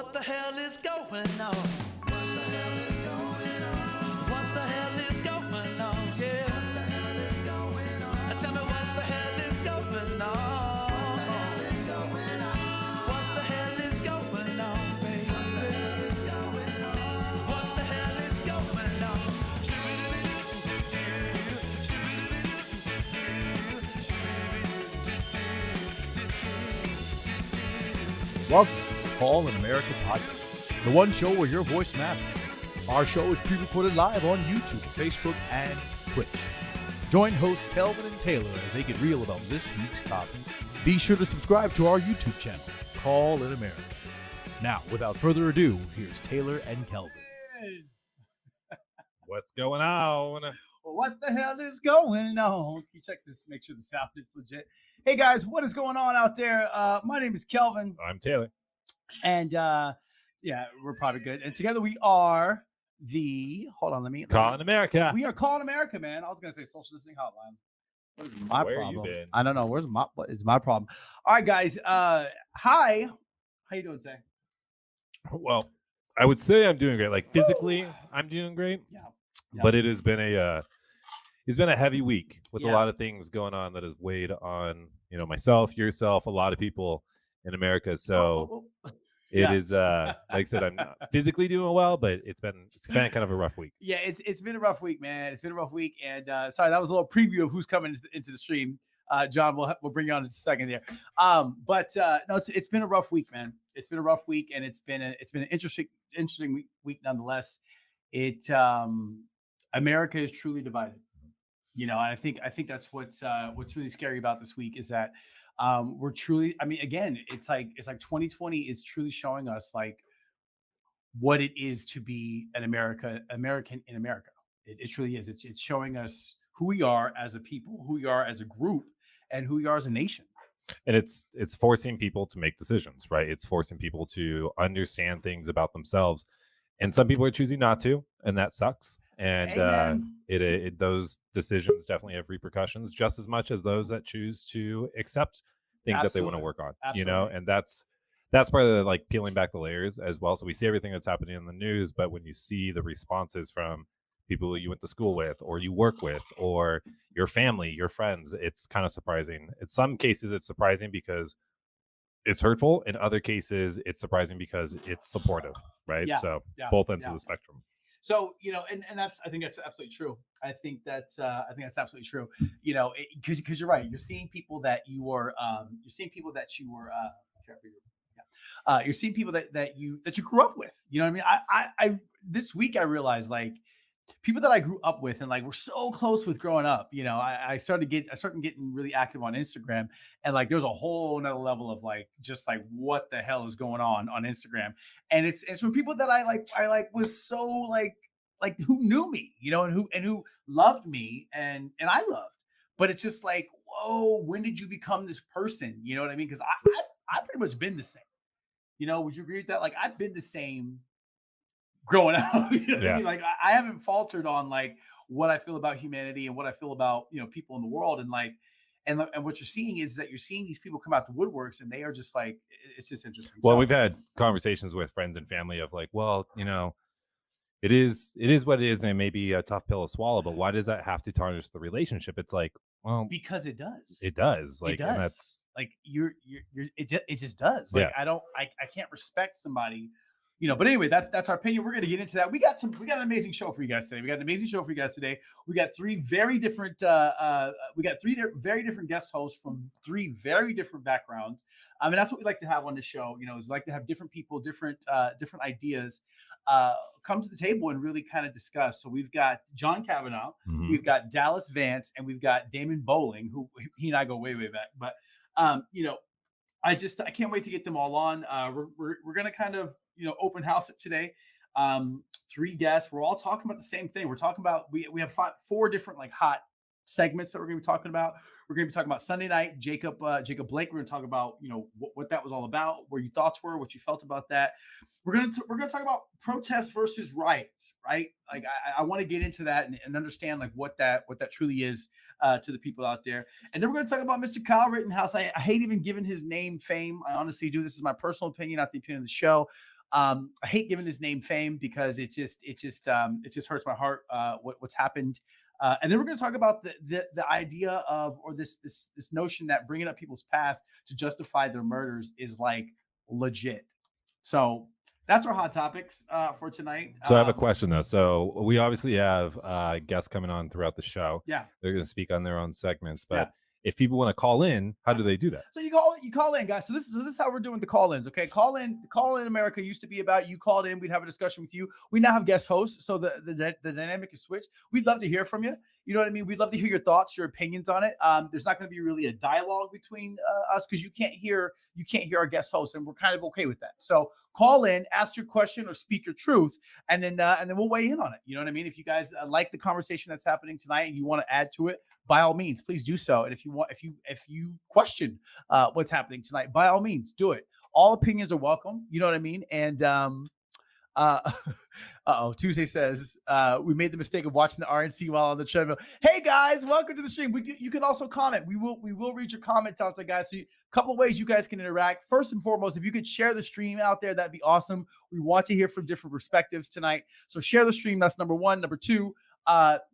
what the hell is going on? What the hell is going on? What the hell is going on? Yeah. What the hell is going on? Tell me what the hell is going on? What the hell is going on, baby? What the hell is going on? Welcome to the Call in America podcast, the one show where your voice matters. Our show is pre-recorded live on YouTube, Facebook, and Twitch. Join hosts Kelvin and Taylor as they get real about this week's topics. Be sure to subscribe to our YouTube channel, Call in America. Now, without further ado, here's Taylor and Kelvin. What's going on? What the hell is going on? Can you check this, make sure the sound is legit? Hey guys, what is going on out there? My name is Kelvin. I'm Taylor. And yeah, we're probably good. And together we are let me Call in America. We are Call in America, man. I was gonna say social distancing hotline. What is my Where problem? you been? I don't know. What is my problem? All right, guys. Hi. How you doing today? Well, I would say I'm doing great. Like physically, I'm doing great. Yeah. But it has been a heavy week with a Yeah. lot of things going on that has weighed on, myself, yourself, a lot of people in America. So it is like I said, I'm not physically doing well, but it's been kind of a rough week. Yeah, it's been a rough week, man. It's been a rough week, and sorry, that was a little preview of who's coming into the stream. John, we'll bring you on in just a second there. But no, it's been a rough week, man. It's been a rough week, and it's been an interesting week nonetheless. America is truly divided. And I think that's what's really scary about this week is that we're truly. I mean, again, it's like 2020 is truly showing us like what it is to be an American in America. It truly is. It's showing us who we are as a people, who we are as a group, and who we are as a nation. And it's forcing people to make decisions, right? It's forcing people to understand things about themselves, and some people are choosing not to, and that sucks. And those decisions definitely have repercussions just as much as those that choose to accept things that they want to work on. Absolutely. And that's part of the, like, peeling back the layers as well. So we see everything that's happening in the news, but when you see the responses from people you went to school with or you work with or your family, your friends, it's kind of surprising. In some cases it's surprising because it's hurtful. In other cases it's surprising because it's supportive, right? Both ends of the spectrum. So, and I think that's absolutely true. I think that's absolutely true. Because you're right. You're seeing people that you were you're seeing people that you grew up with. You know what I mean? I this week I realized like people that I grew up with and like we're so close with growing up. I started getting really active on Instagram, and like there's a whole nother level of like just like what the hell is going on Instagram, and it's from people that I was so like who knew me, and who loved me and I loved, but it's just like, whoa, when did you become this person? You know what I mean? Because I pretty much been the same. Would you agree with that? Like I've been the same growing up. You know what I mean? Like I haven't faltered on like what I feel about humanity and what I feel about people in the world, and like and what you're seeing is that you're seeing these people come out the woodworks, and they are just like, it's just interesting. Well, we've had conversations with friends and family of like, well, it is what it is, and it may be a tough pill to swallow, but why does that have to tarnish the relationship? It's like, well, because it does. It does. Like, it does. And that's like it just does. Like I can't respect somebody. But anyway, that's our opinion. We're going to get into that. We got an amazing show for you guys today. We got three very different very different guest hosts from three very different backgrounds. And that's what we like to have on the show. Is like to have different people, different ideas come to the table and really kind of discuss. So we've got John Kavanaugh, we've got Dallas Vance, and we've got Damon Bowling, who he and I go way, way back. But I can't wait to get them all on. We're going to kind of open house it today. Three guests. We're all talking about the same thing. We're talking about we have four different like hot segments that we're going to be talking about. We're going to be talking about Sunday night, Jacob Blake. We're going to talk about what that was all about, where your thoughts were, what you felt about that. We're going to talk about protests versus riots, right? Like I want to get into that and understand like what that truly is to the people out there. And then we're going to talk about Mr. Kyle Rittenhouse. I hate even giving his name fame. I honestly do. This is my personal opinion, not the opinion of the show. I hate giving his name fame because it just hurts my heart what's happened. And then we're going to talk about the idea of, or this notion that bringing up people's past to justify their murders is like legit. So that's our hot topics for tonight. So I have a question though. So we obviously have guests coming on throughout the show. Yeah, They're going to speak on their own segments, but yeah. if people want to call in, how do they do that? So you call in, guys. So this is how we're doing the call-ins. Okay, call in America used to be about you called in, we'd have a discussion with you. We now have guest hosts, so the dynamic is switched. We'd love to hear from you. You know what I mean? We'd love to hear your thoughts, your opinions on it. There's not going to be really a dialogue between us because you can't hear our guest hosts, and we're kind of okay with that. So call in, ask your question, or speak your truth, and then we'll weigh in on it. You know what I mean? If you guys like the conversation that's happening tonight and you want to add to it, by all means, please do so. And if you question what's happening tonight, by all means, do it. All opinions are welcome. You know what I mean? And Tuesday says we made the mistake of watching the RNC while on the treadmill. Hey guys, welcome to the stream. You can also comment. We will read your comments out there, guys. So a couple of ways you guys can interact. First and foremost, if you could share the stream out there, that'd be awesome. We want to hear from different perspectives tonight. So share the stream. That's number one. Number two,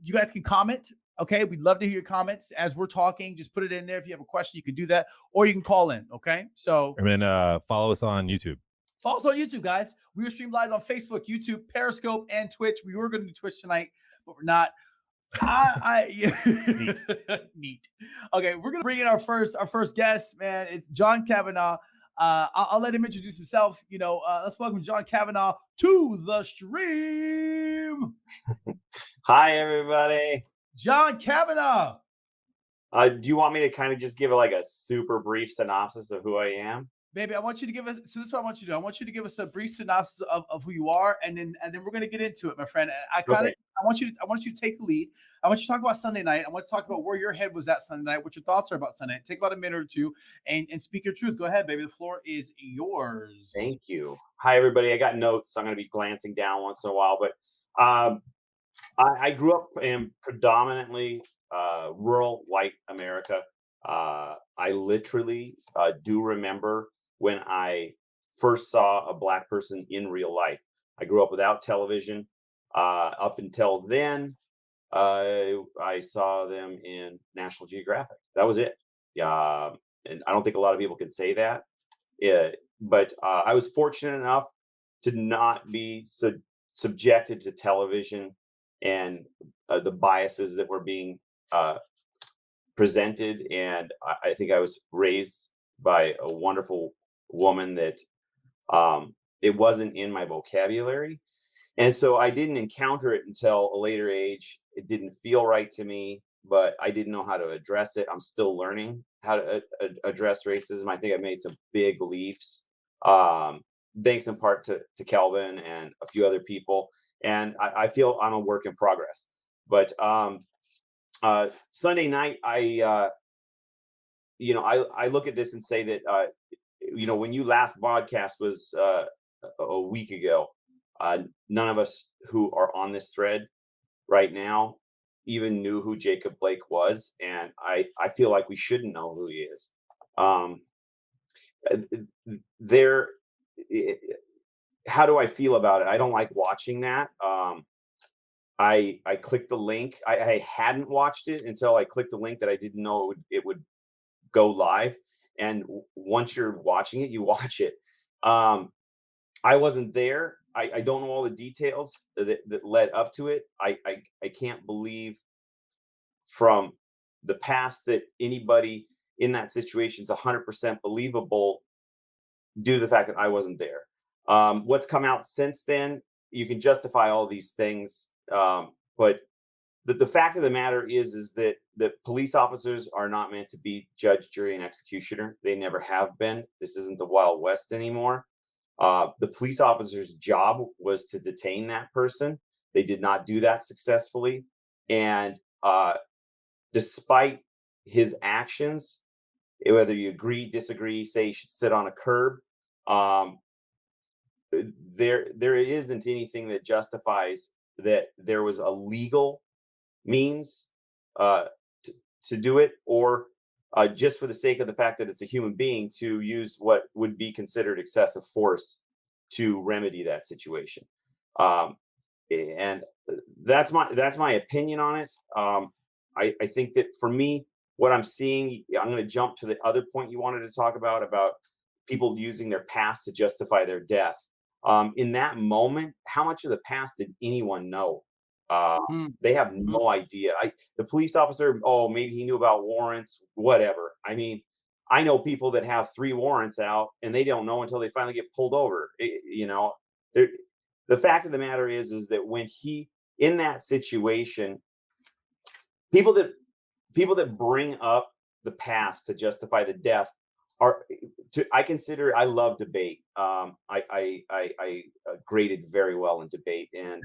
you guys can comment. Okay, we'd love to hear your comments as we're talking. Just put it in there. If you have a question, you can do that, or you can call in. Okay, so and then follow us on YouTube. Follow us on YouTube, guys. We are streamed live on Facebook, YouTube, Periscope, and Twitch. We were going to do Twitch tonight, but we're not. Neat. Okay, we're gonna bring in our first guest, man. It's John Kavanaugh. I'll let him introduce himself. Let's welcome John Kavanaugh to the stream. Hi, everybody. John Kavanaugh. Do you want me to kind of just give a super brief synopsis of who I am? Baby, I want you to give us. So this is what I want you to do. I want you to give us a brief synopsis of who you are, and then we're gonna get into it, my friend. I want you to take the lead. I want you to talk about Sunday night. I want to talk about where your head was at Sunday night, what your thoughts are about Sunday night. Take about a minute or two and speak your truth. Go ahead, baby. The floor is yours. Thank you. Hi, everybody. I got notes, so I'm gonna be glancing down once in a while, but I grew up in predominantly rural white America. I literally do remember when I first saw a Black person in real life. I grew up without television. Up until then, I saw them in National Geographic. That was it. And I don't think a lot of people can say that. But I was fortunate enough to not be subjected to television and the biases that were being presented. And I think I was raised by a wonderful woman that it wasn't in my vocabulary. And so I didn't encounter it until a later age. It didn't feel right to me, but I didn't know how to address it. I'm still learning how to address racism. I think I've made some big leaps, thanks in part to Kelvin and a few other people. And I feel I'm a work in progress. But Sunday night, I look at this and say that, when you last broadcast was a week ago, none of us who are on this thread right now even knew who Jacob Blake was. And I feel like we shouldn't know who he is. How do I feel about it? I don't like watching that. I clicked the link. I hadn't watched it until I clicked the link that I didn't know it would go live. And once you're watching it, you watch it. I wasn't there. I don't know all the details that led up to it. I can't believe from the past that anybody in that situation is 100% believable due to the fact that I wasn't there. What's come out since then, you can justify all these things. But the fact of the matter is that the police officers are not meant to be judge, jury, and executioner. They never have been. This isn't the Wild West anymore. The police officer's job was to detain that person. They did not do that successfully. And despite his actions, whether you agree, disagree, say he should sit on a curb, there isn't anything that justifies that there was a legal means to do it, or just for the sake of the fact that it's a human being to use what would be considered excessive force to remedy that situation. And that's my opinion on it. I think that for me, what I'm seeing, I'm going to jump to the other point you wanted to talk about people using their past to justify their death. In that moment, how much of the past did anyone know? They have no idea. The police officer, oh, maybe he knew about warrants, whatever. I mean, I know people that have 3 warrants out and they don't know until they finally get pulled over. The fact of the matter is that when he in that situation, people that bring up the past to justify the death I love debate. I graded very well in debate, and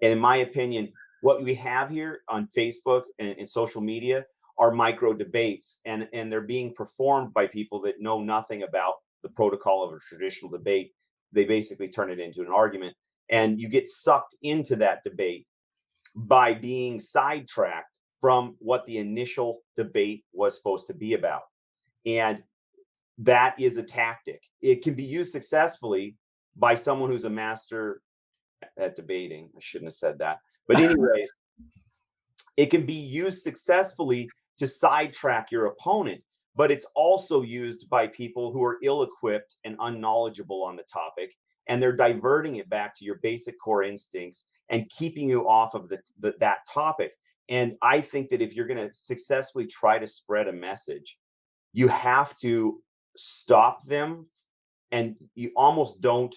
in my opinion, what we have here on Facebook and social media are micro debates, and they're being performed by people that know nothing about the protocol of a traditional debate. They basically turn it into an argument, and you get sucked into that debate by being sidetracked from what the initial debate was supposed to be about. And that is a tactic. It can be used successfully by someone who's a master at debating. I shouldn't have said that. But anyways, it can be used successfully to sidetrack your opponent, but it's also used by people who are ill-equipped and unknowledgeable on the topic, and they're diverting it back to your basic core instincts and keeping you off of that topic. And I think that if you're going to successfully try to spread a message, you have to stop them, and you almost don't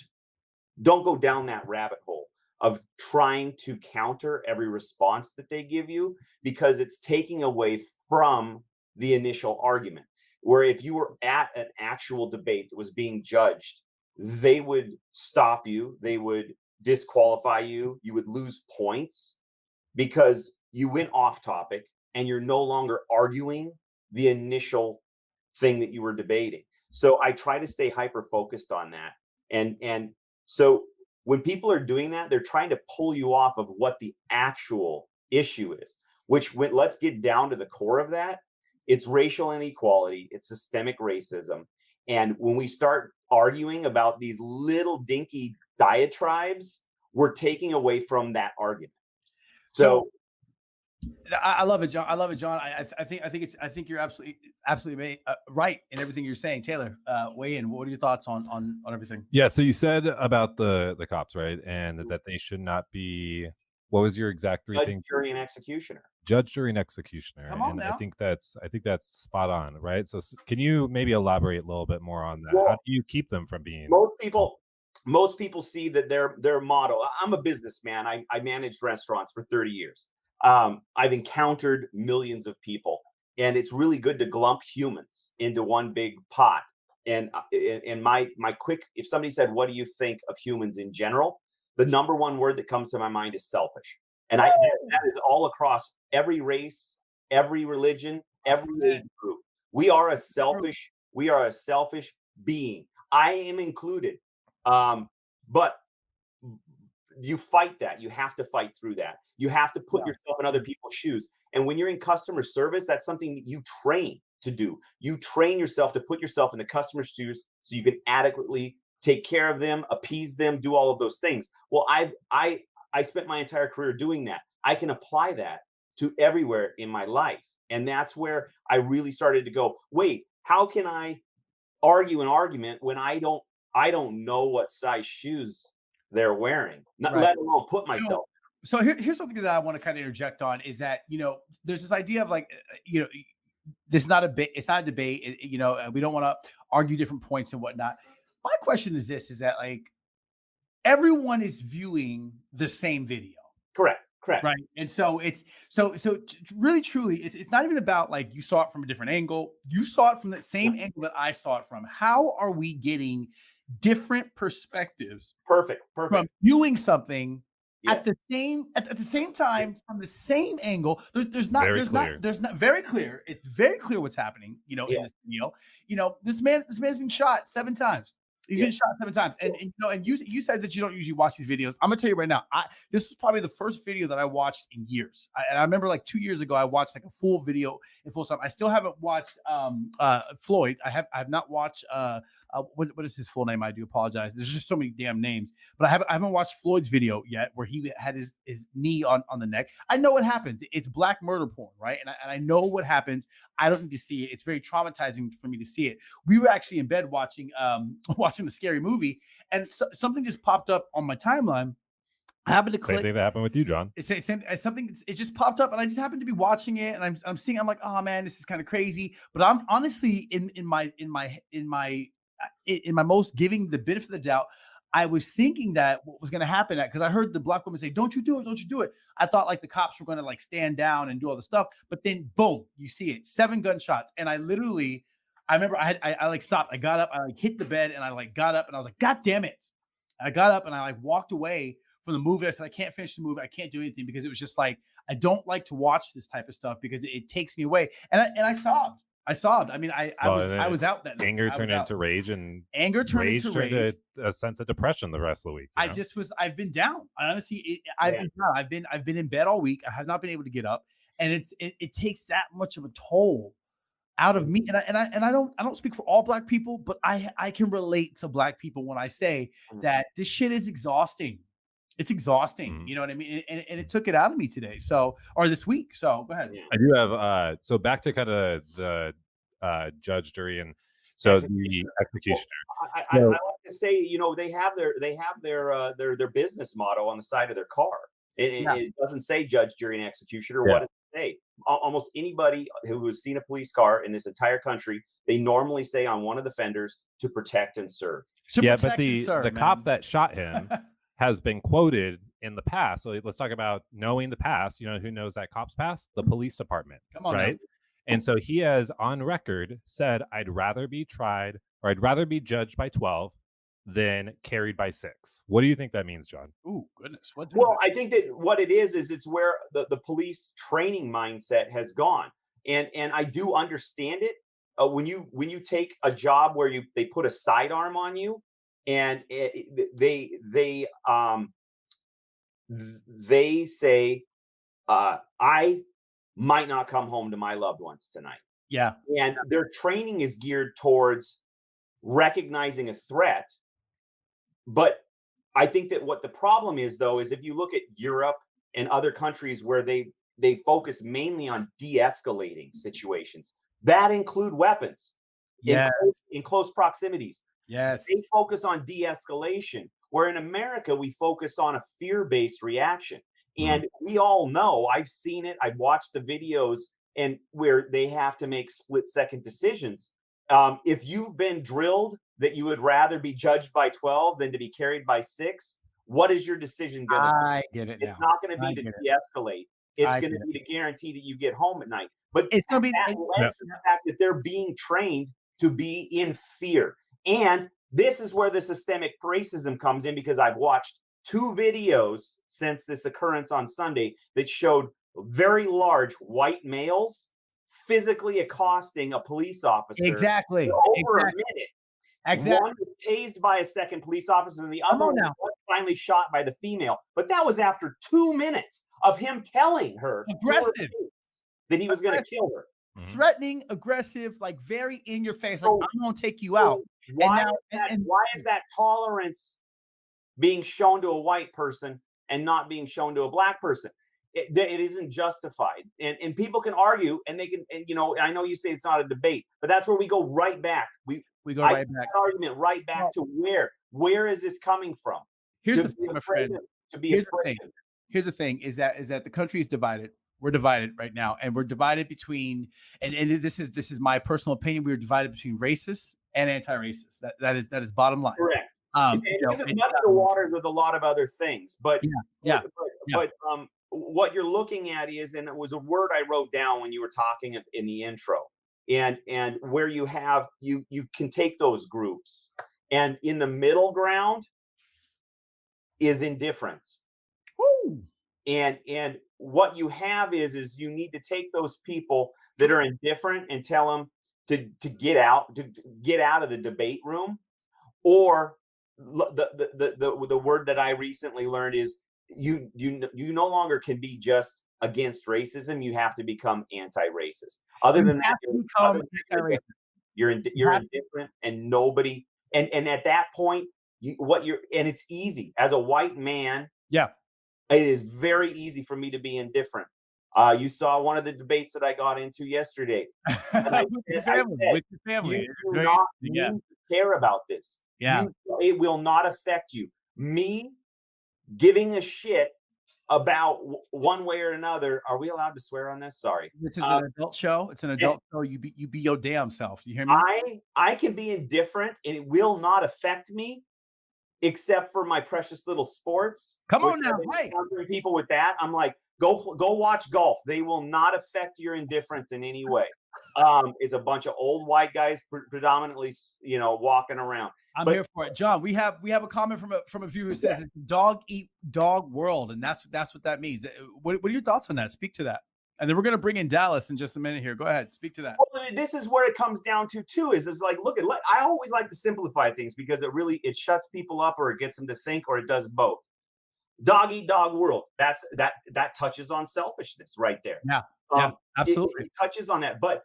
go down that rabbit hole of trying to counter every response that they give you, because it's taking away from the initial argument. Where if you were at an actual debate that was being judged, they would stop you, they would disqualify you, you would lose points because you went off topic and you're no longer arguing the initial thing that you were debating. So I try to stay hyper focused on that. And so when people are doing that, they're trying to pull you off of what the actual issue is, let's get down to the core of that. It's racial inequality, it's systemic racism. And when we start arguing about these little dinky diatribes, we're taking away from that argument. So I love it, John. I love it, John. I think you're absolutely right in everything you're saying. Taylor, weigh in. What are your thoughts on everything? Yeah. So you said about the cops, right? And that they should not be. What was your exact 3 things? Judge, jury, and executioner. Judge, jury, and executioner. Come on and now. I think that's spot on, right? So can you maybe elaborate a little bit more on that? Well, how do you keep them from being? Most people see that their motto. I'm a businessman. I managed restaurants for 30 years. I've encountered millions of people, and it's really good to glump humans into one big pot. And my quick, if somebody said, "What do you think of humans in general?" the number one word that comes to my mind is selfish. And that is all across every race, every religion, every age group. We are a selfish being. I am included. But you fight that. You have to fight through that. You have to put yourself in other people's shoes. And when you're in customer service, that's something that you train to do. You train yourself to put yourself in the customer's shoes so you can adequately take care of them, appease them, do all of those things. Well, I spent my entire career doing that. I can apply that to everywhere in my life. And that's where I really started to go, wait, how can I argue an argument when I don't know what size shoes they're wearing, let alone put myself. So here's something that I want to kind of interject on is that, there's this idea of like, this is not it's not a debate, we don't want to argue different points and whatnot. My question is this, is that like everyone is viewing the same video. Correct. Right. And so it's so really, truly, it's not even about like you saw it from a different angle. You saw it from the same angle that I saw it from. How are we getting different perspectives? Perfect. From viewing something at the same time from the same angle. There's not very clear. It's very clear what's happening, in this video. This man's been shot 7 times. He's been shot 7 times. And you said that you don't usually watch these videos. I'm gonna tell you right now, this is probably the first video that I watched in years. And I remember like 2 years ago, I watched like a full video in full stop. I still haven't watched Floyd. I have not watched what is his full name? I do apologize. There's just so many damn names, but I haven't watched Floyd's video yet where he had his knee on the neck. I know what happens. It's black murder porn, right? And I know what happens. I don't need to see it. It's very traumatizing for me to see it. We were actually in bed watching watching a scary movie, and something just popped up on my timeline. I happened to click. Same thing that happened with you, John. Something it just popped up, and I just happened to be watching it, and I'm seeing. I'm like, oh man, this is kind of crazy. But I'm honestly in my most giving the benefit of the doubt. I was thinking that what was going to happen because I heard the black woman say, "Don't you do it? Don't you do it?" I thought like the cops were going to like stand down and do all the stuff, but then boom, you see it, 7 gunshots, and I remember I like stopped. I got up, I like hit the bed, and I like got up, and I was like, God damn it! And I got up and I like walked away from the movie. I said, I can't finish the movie. I can't do anything because it was just like, I don't like to watch this type of stuff because it takes me away. And I sobbed. I mean, I was out that night. Anger turned into rage, and anger turned into rage. A sense of depression the rest of the week. I've been down. I honestly, I've been down. I've been in bed all week. I have not been able to get up. And it takes that much of a toll out of me. And I don't speak for all black people, but I can relate to black people when I say that this shit is exhausting. It's exhausting. You know what I mean? And it took it out of me today. Or this week. So go ahead. I do have, so back to kind of the judge, jury, and so the executioner. Well, I like to say, you know, they have their business motto on the side of their car. It doesn't say judge, jury, and executioner. What does it say? Almost anybody who has seen a police car in this entire country, they normally say on one of the fenders to protect and serve. But the cop that shot him has been quoted in the past. So let's talk about knowing the past. You know, who knows that cop's past? The police department. Come on, right? man. And so he has on record said, I'd rather be tried, or I'd rather be judged by 12 than carried by 6. What do you think that means, John? Ooh, goodness. I think that what it is it's where the police training mindset has gone. And I do understand it. When you take a job where they put a sidearm on you, and they say, I might not come home to my loved ones tonight. Yeah. And their training is geared towards recognizing a threat. But I think that what the problem is, though, is if you look at Europe and other countries where they focus mainly on de-escalating situations, that include weapons in close proximities. Yes. They focus on de-escalation, where in America, we focus on a fear-based reaction. And we all know, I've seen it, I've watched the videos, and where they have to make split-second decisions. If you've been drilled that you would rather be judged by 12 than to be carried by 6, what is your decision going to be? I get it. It's not going to be to de-escalate. It's going to be to guarantee that you get home at night. But it's going to be the fact that they're being trained to be in fear. And this is where the systemic racism comes in, because I've watched 2 videos since this occurrence on Sunday that showed very large white males physically accosting a police officer. Exactly. For over a minute. Exactly. One was tased by a second police officer, and the other one was finally shot by the female. But that was after 2 minutes of him telling her that he was going to kill her. Threatening, aggressive, like very in your face, like I'm going to take you out. Why is that tolerance being shown to a white person and not being shown to a black person? It isn't justified. And people can argue, and they can, and, you know, I know you say it's not a debate, but that's where we go right back. We go right back. Argument right back to where is this coming from? Here's the thing, my friend. Here's the thing is that the country is divided. We're divided right now, and we're divided between, and this is my personal opinion. We're divided between racists and anti-racists. That is bottom line. Correct. And you can muddy the waters with a lot of other things, but what you're looking at is, and it was a word I wrote down when you were talking in the intro, and where you can take those groups, and in the middle ground is indifference. Woo. And what you have is you need to take those people that are indifferent and tell them to get out of the debate room, or the word that I recently learned is you no longer can be just against racism. You have to become anti-racist. Other than that, you're indifferent, and nobody. And at that point, and it's easy as a white man. Yeah. It is very easy for me to be indifferent. You saw one of the debates that I got into yesterday. And With your family. You do Very not interesting, need yeah. to care about this. Yeah. It will not affect you. Me giving a shit about one way or another. Are we allowed to swear on this? Sorry. This is an adult show. It's an adult show. You be your damn self. You hear me? I can be indifferent and it will not affect me, except for my precious little sports. Come on now, hey. Encountering people with that, I'm like, go watch golf. They will not affect your indifference in any way. It's a bunch of old white guys predominantly, walking around. I'm here for it, John. We have a comment from a viewer who says it's dog eat dog world, and that's what that means. What are your thoughts on that? Speak to that. And then we're going to bring in Dallas in just a minute here. Go ahead. Speak to that. Well, this is where it comes down to too, is like, I always like to simplify things because it shuts people up, or it gets them to think, or it does both. Dog eat dog world. That touches on selfishness right there. Yeah, absolutely. It touches on that. But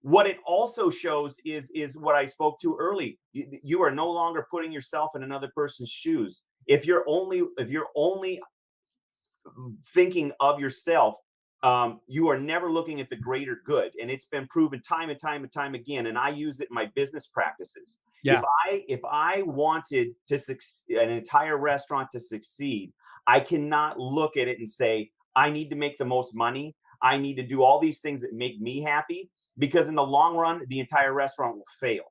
what it also shows is what I spoke to early. You are no longer putting yourself in another person's shoes. If you're only thinking of yourself, you are never looking at the greater good. And it's been proven time and time and time again. And I use it in my business practices. Yeah. If I wanted to an entire restaurant to succeed, I cannot look at it and say, I need to make the most money. I need to do all these things that make me happy, because in the long run, the entire restaurant will fail.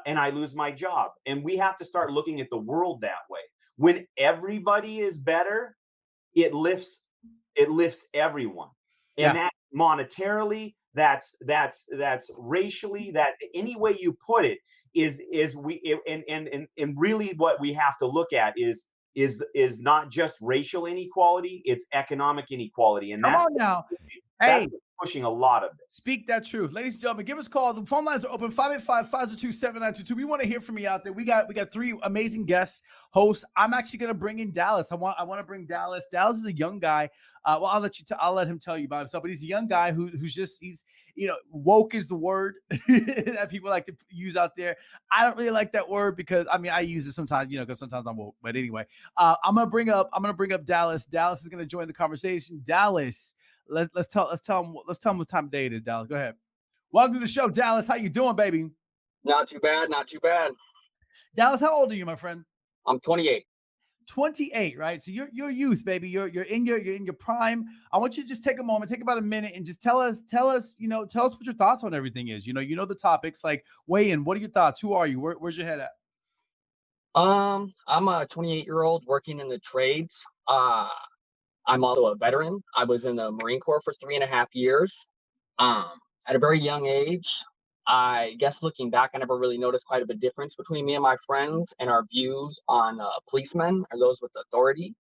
And I lose my job. And we have to start looking at the world that way. When everybody is better, it lifts everyone. And that monetarily, that's racially, that any way you put it and really what we have to look at is not just racial inequality, it's economic inequality. And come on now. Hey, pushing a lot of this. Speak that truth. Ladies and gentlemen, give us a call. The phone lines are open, 585-502-7922. We want to hear from you out there. We got three amazing guests, hosts. I'm actually going to bring in Dallas. I want to bring Dallas. Dallas is a young guy. Well, I'll let him tell you about himself, but he's a young guy who's woke is the word that people like to use out there. I don't really like that word because I use it sometimes, because sometimes I'm woke. But anyway, I'm gonna bring up Dallas. Dallas is gonna join the conversation. Dallas, let's tell him what time of day it is. Dallas, go ahead. Welcome to the show, Dallas. How you doing, baby? Not too bad. Dallas, how old are you, my friend? I'm 28. 28, right? So you're youth, baby. You're in your prime. I want you to just take a moment, take about a minute, and just tell us what your thoughts on everything is. You know the topics, like weigh in. What are your thoughts? Who are you? Where's your head at? I'm a 28-year-old working in the trades. I'm also a veteran. I was in the Marine Corps for 3.5 years. At a very young age, I guess looking back, I never really noticed quite a bit of difference between me and my friends and our views on policemen or those with authority.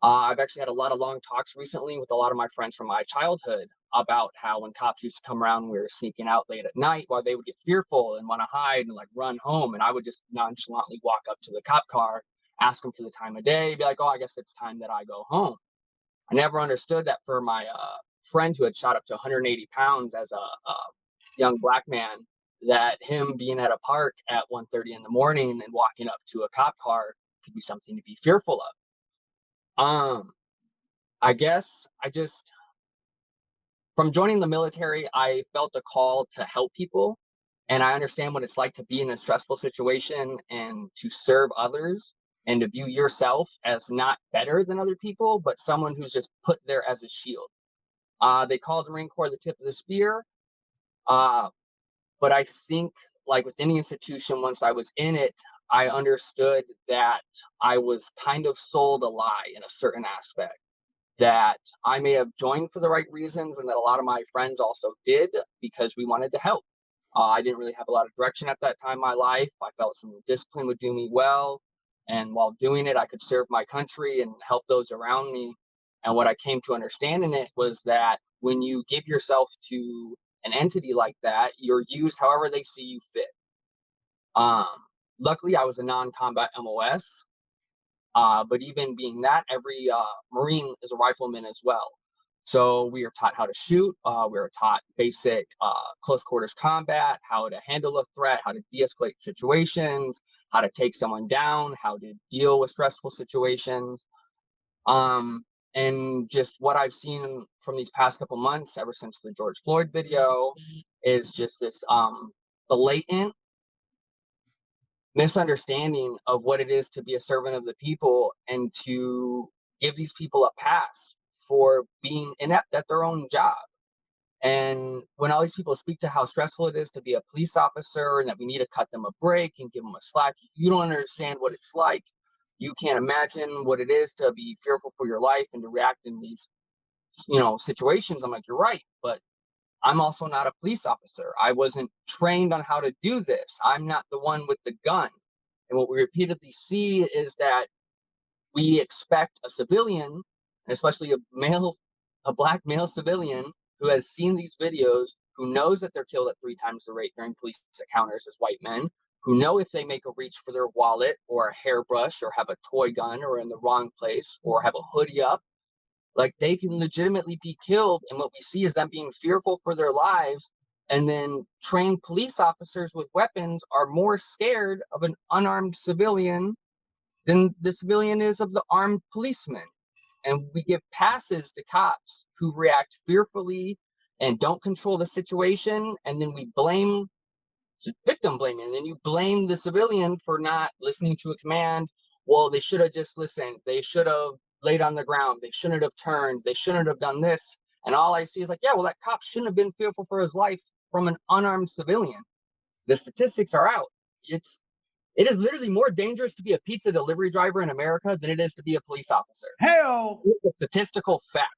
I've actually had a lot of long talks recently with a lot of my friends from my childhood about how when cops used to come around, we were sneaking out late at night, while they would get fearful and want to hide and like run home. And I would just nonchalantly walk up to the cop car, ask them for the time of day, be like, oh, I guess it's time that I go home. I never understood that for my friend who had shot up to 180 pounds as a young black man, that him being at a park at 1:30 in the morning and walking up to a cop car could be something to be fearful of. I guess from joining the military, I felt a call to help people, and I understand what it's like to be in a stressful situation and to serve others and to view yourself as not better than other people, but someone who's just put there as a shield. They call the Marine Corps the tip of the spear. But I think, like with any institution, once I was in it, I understood that I was kind of sold a lie in a certain aspect, that I may have joined for the right reasons and that a lot of my friends also did because we wanted to help. I didn't really have a lot of direction at that time in my life. I felt some discipline would do me well. And while doing it, I could serve my country and help those around me. And what I came to understand in it was that when you give yourself to an entity like that, you're used however they see you fit. Luckily, I was a non-combat MOS, but even being that, every Marine is a rifleman as well. So we are taught how to shoot. We are taught basic close quarters combat, how to handle a threat, how to de-escalate situations, how to take someone down, how to deal with stressful situations. And just what I've seen from these past couple months, ever since the George Floyd video, is just this blatant misunderstanding of what it is to be a servant of the people and to give these people a pass for being inept at their own job. And when all these people speak to how stressful it is to be a police officer and that we need to cut them a break and give them a slack, you don't understand what it's like. You can't imagine what it is to be fearful for your life and to react in these, situations. I'm like, you're right, but I'm also not a police officer. I wasn't trained on how to do this. I'm not the one with the gun. And what we repeatedly see is that we expect a civilian, and especially a black male civilian who has seen these videos, who knows that they're killed at 3 times the rate during police encounters as white men, who know if they make a reach for their wallet or a hairbrush or have a toy gun or in the wrong place or have a hoodie up, like they can legitimately be killed. And what we see is them being fearful for their lives. And then trained police officers with weapons are more scared of an unarmed civilian than the civilian is of the armed policeman. And we give passes to cops who react fearfully and don't control the situation. And then we blame victim blaming. And then you blame the civilian for not listening to a command. Well, they should have just listened. They should have laid on the ground. They shouldn't have turned. They shouldn't have done this. And all I see is like, yeah, well, that cop shouldn't have been fearful for his life from an unarmed civilian. The statistics are out. It is literally more dangerous to be a pizza delivery driver in America than it is to be a police officer. Hell, It's a statistical fact.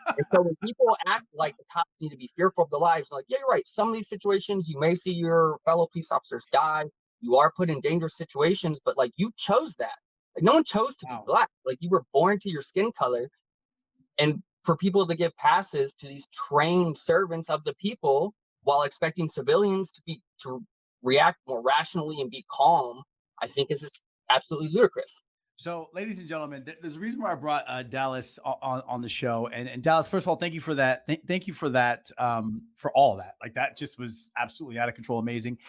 And so when people act like the cops need to be fearful of their lives, like, yeah, you're right. Some of these situations, you may see your fellow police officers die. You are put in dangerous situations, but like you chose that. Like no one chose to be black. Like you were born to your skin color. And for people to give passes to these trained servants of the people while expecting civilians to react more rationally and be calm, I think is just absolutely ludicrous. So, ladies and gentlemen, there's a reason why I brought Dallas on the show. And Dallas, first of all, thank you for that. Thank you for that, for all of that. Like that just was absolutely out of control, amazing,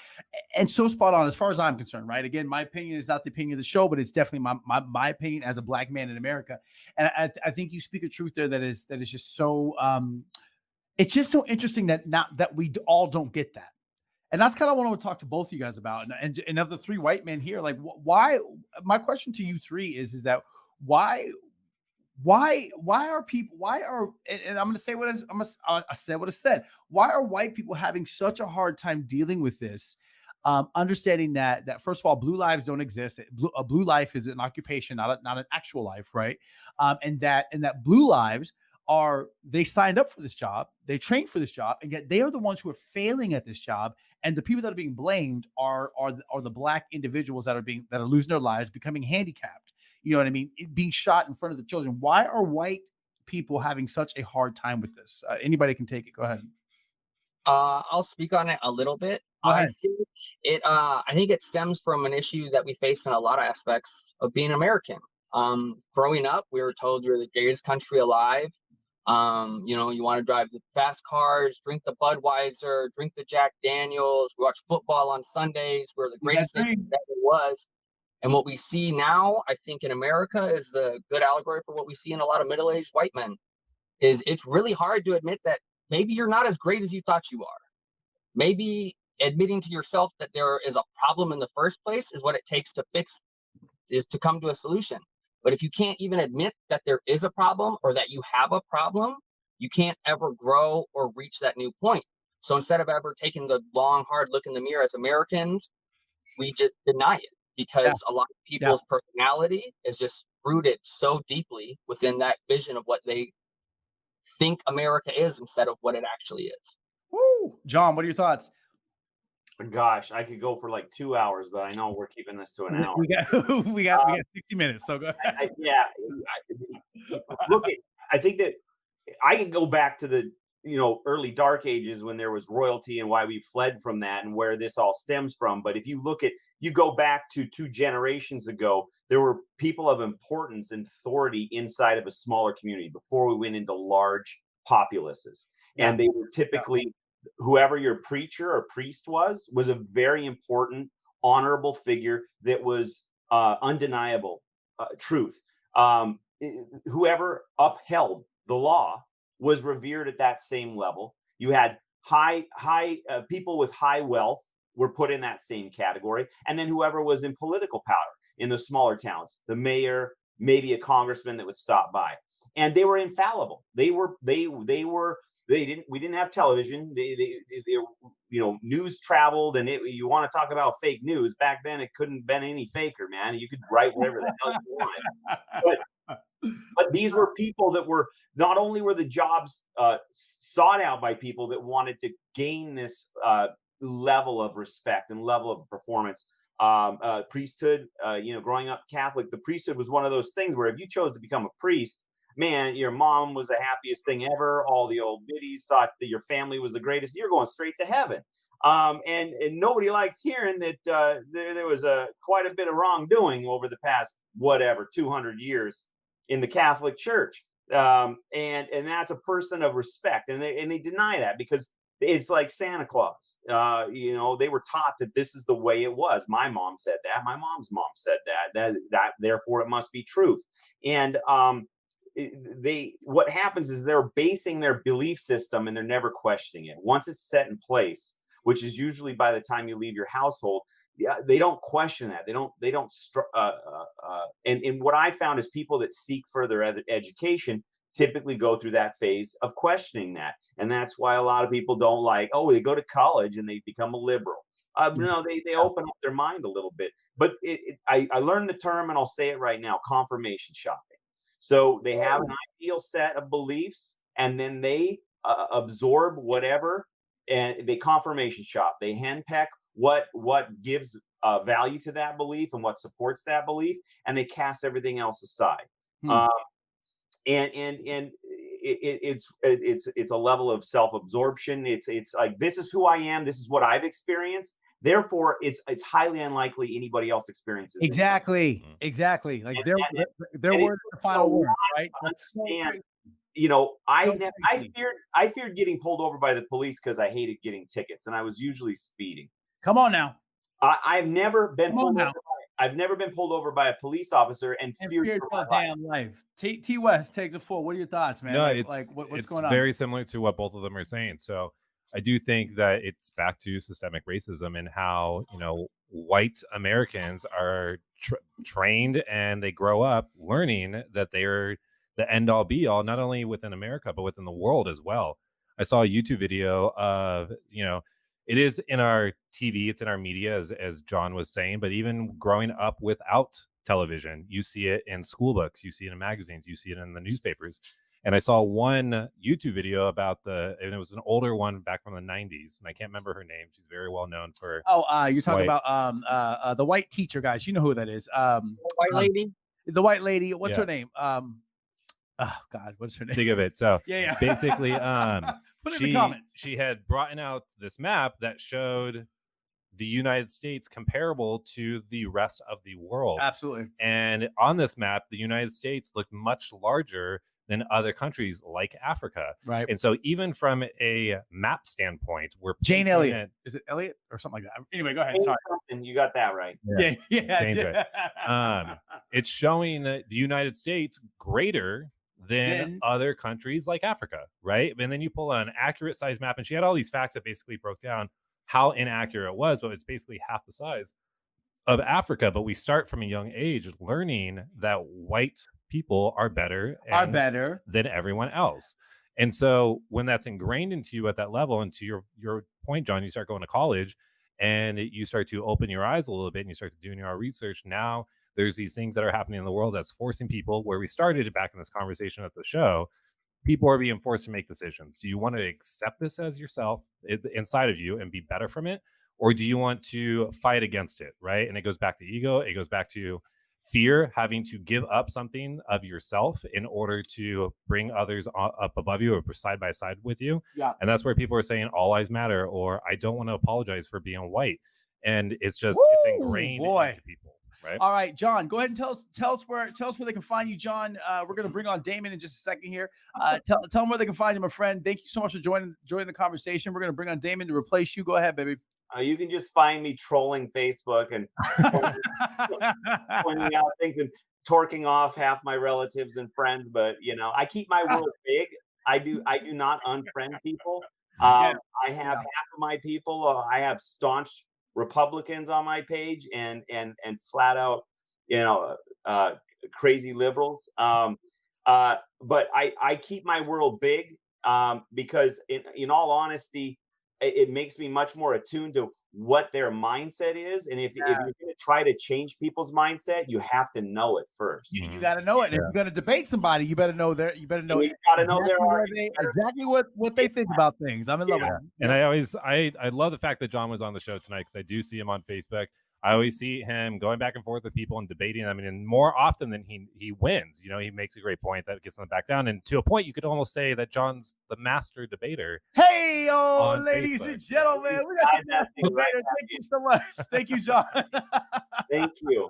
and so spot on as far as I'm concerned. Right? Again, my opinion is not the opinion of the show, but it's definitely my opinion as a black man in America. And I think you speak a truth there that is just so. It's just so interesting that we all don't get that. And that's kind of what I want to talk to both of you guys about. And of the 3 white men here, like why? My question to you 3 is that why are people? Why are? And I'm going to say what I said what I said. Why are white people having such a hard time dealing with this? Understanding that first of all, blue lives don't exist. A blue life is an occupation, not an actual life, right? And that blue lives they signed up for this job, they trained for this job, and yet they are the ones who are failing at this job. And the people that are being blamed are the black individuals that are losing their lives, becoming handicapped. You know what I mean? Being shot in front of the children. Why are white people having such a hard time with this? Anybody can take it. Go ahead. I'll speak on it a little bit. I think it stems from an issue that we face in a lot of aspects of being American. Growing up, we were told you're the greatest country alive. You want to drive the fast cars, drink the Budweiser, drink the Jack Daniels. We watch football on Sundays. We're the greatest thing that it was. And what we see now, I think in America, is a good allegory for what we see in a lot of middle-aged white men. Is it's really hard to admit that maybe you're not as great as you thought you are. Maybe admitting to yourself that there is a problem in the first place is what it takes to come to a solution. But if you can't even admit that there is a problem or that you have a problem, you can't ever grow or reach that new point. So instead of ever taking the long, hard look in the mirror as Americans, we just deny it because a lot of people's personality is just rooted so deeply within that vision of what they think America is instead of what it actually is. Woo! John, what are your thoughts? Gosh, I could go for like 2 hours, but I know we're keeping this to an hour. We got 60 minutes, so go ahead. Look, I think that I can go back to the early dark ages when there was royalty and why we fled from that and where this all stems from. But if you go back to 2 generations ago, there were people of importance and authority inside of a smaller community before we went into large populaces. Yeah. And they were typically, whoever your preacher or priest was a very important, honorable figure that was undeniable truth. Whoever upheld the law was revered at that same level. You had high people with high wealth were put in that same category, and then whoever was in political power in the smaller towns, the mayor, maybe a congressman that would stop by, and they were infallible. They didn't. We didn't have television. They news traveled, and you want to talk about fake news back then? It couldn't have been any faker, man. You could write whatever the hell you wanted, but these were people that were, not only were the jobs sought out by people that wanted to gain this level of respect and level of performance. Priesthood, growing up Catholic, the priesthood was one of those things where if you chose to become a priest, man, your mom was the happiest thing ever. All the old biddies thought that your family was the greatest. You're going straight to heaven. And nobody likes hearing that there was quite a bit of wrongdoing over the past 200 years in the Catholic Church. And that's a person of respect, and they deny that because it's like Santa Claus. They were taught that this is the way it was. My mom said that. My mom's mom said that therefore it must be truth. And what happens is they're basing their belief system, and they're never questioning it. Once it's set in place, which is usually by the time you leave your household, they don't question that. And what I found is people that seek further education typically go through that phase of questioning that. And that's why a lot of people don't they go to college and they become a liberal. No, they open up their mind a little bit. But I learned the term, and I'll say it right now: confirmation shopping. So they have an ideal set of beliefs, and then they absorb whatever, and they confirmation shop. They henpeck what gives value to that belief and what supports that belief, and they cast everything else aside. And it's a level of self-absorption. It's like, this is who I am. This is what I've experienced. Therefore, it's highly unlikely anybody else experiences it. Exactly. Like their word is the final word, right? That's so crazy. I feared getting pulled over by the police because I hated getting tickets, and I was usually speeding. Come on now. I've never been pulled over. I've never been pulled over by a police officer and feared your damn life. T West, take the floor. What are your thoughts, man? No, what's going on? It's very similar to what both of them are saying. So I do think that it's back to systemic racism and how, white Americans are trained, and they grow up learning that they're the end all be all, not only within America, but within the world as well. I saw a YouTube video of, it is in our TV, it's in our media, as John was saying, but even growing up without television, you see it in school books, you see it in magazines, you see it in the newspapers. And I saw one YouTube video about and it was an older one back from the 90s, and I can't remember her name. She's very well known for. You're talking about the white teacher, guys. You know who that is? White lady. The white lady. What's her name? Oh God, what's her name? Think of it. So basically, put it in the comments. She had brought out this map that showed the United States comparable to the rest of the world. Absolutely. And on this map, the United States looked much larger than other countries like Africa. Right. And so even from a map standpoint, we're Jane Elliott. Is it Elliott or something like that? Anyway, go ahead. Sorry. And you got that right. Yeah. It's showing the United States greater than other countries like Africa, right? And then you pull an accurate size map, and she had all these facts that basically broke down how inaccurate it was, but it's basically half the size of Africa. But we start from a young age learning that white people are better than everyone else. And so when that's ingrained into you at that level, and to your point, John, you start going to college and you start to open your eyes a little bit, and you start doing your research. Now there's these things that are happening in the world that's forcing people, where we started back in this conversation at the show, people are being forced to make decisions. Do you want to accept this as yourself inside of you and be better from it? Or do you want to fight against it, right? And it goes back to ego. It goes back to fear, having to give up something of yourself in order to bring others up above you or side by side with you. Yeah. And that's where people are saying all lives matter, or I don't want to apologize for being white. And it's just, it's ingrained into people. Right. All right, John, go ahead and tell us where they can find you, John. We're gonna bring on Damon in just a second here. Tell them where they can find you, my friend. Thank you so much for joining the conversation. We're gonna bring on Damon to replace you. Go ahead, baby. You can just find me trolling Facebook and pointing out things and torquing off half my relatives and friends. But I keep my world big. I do not unfriend people. I have half of my people. I have staunch Republicans on my page and flat out, crazy liberals. But I keep my world big because in all honesty, it makes me much more attuned to what their mindset is. And if you're going to try to change people's mindset, you have to know it first. You got to know it. And if you're going to debate somebody, you better know you got to know exactly what they think about things. I'm in love with it. And I love the fact that John was on the show tonight, because I do see him on Facebook. I always see him going back and forth with people and debating them, and more often than he wins. He makes a great point that gets them back down, and to a point, you could almost say that John's the master debater. Hey, ladies and gentlemen, we got the master debater. Thank you so much. Thank you, John. Thank you.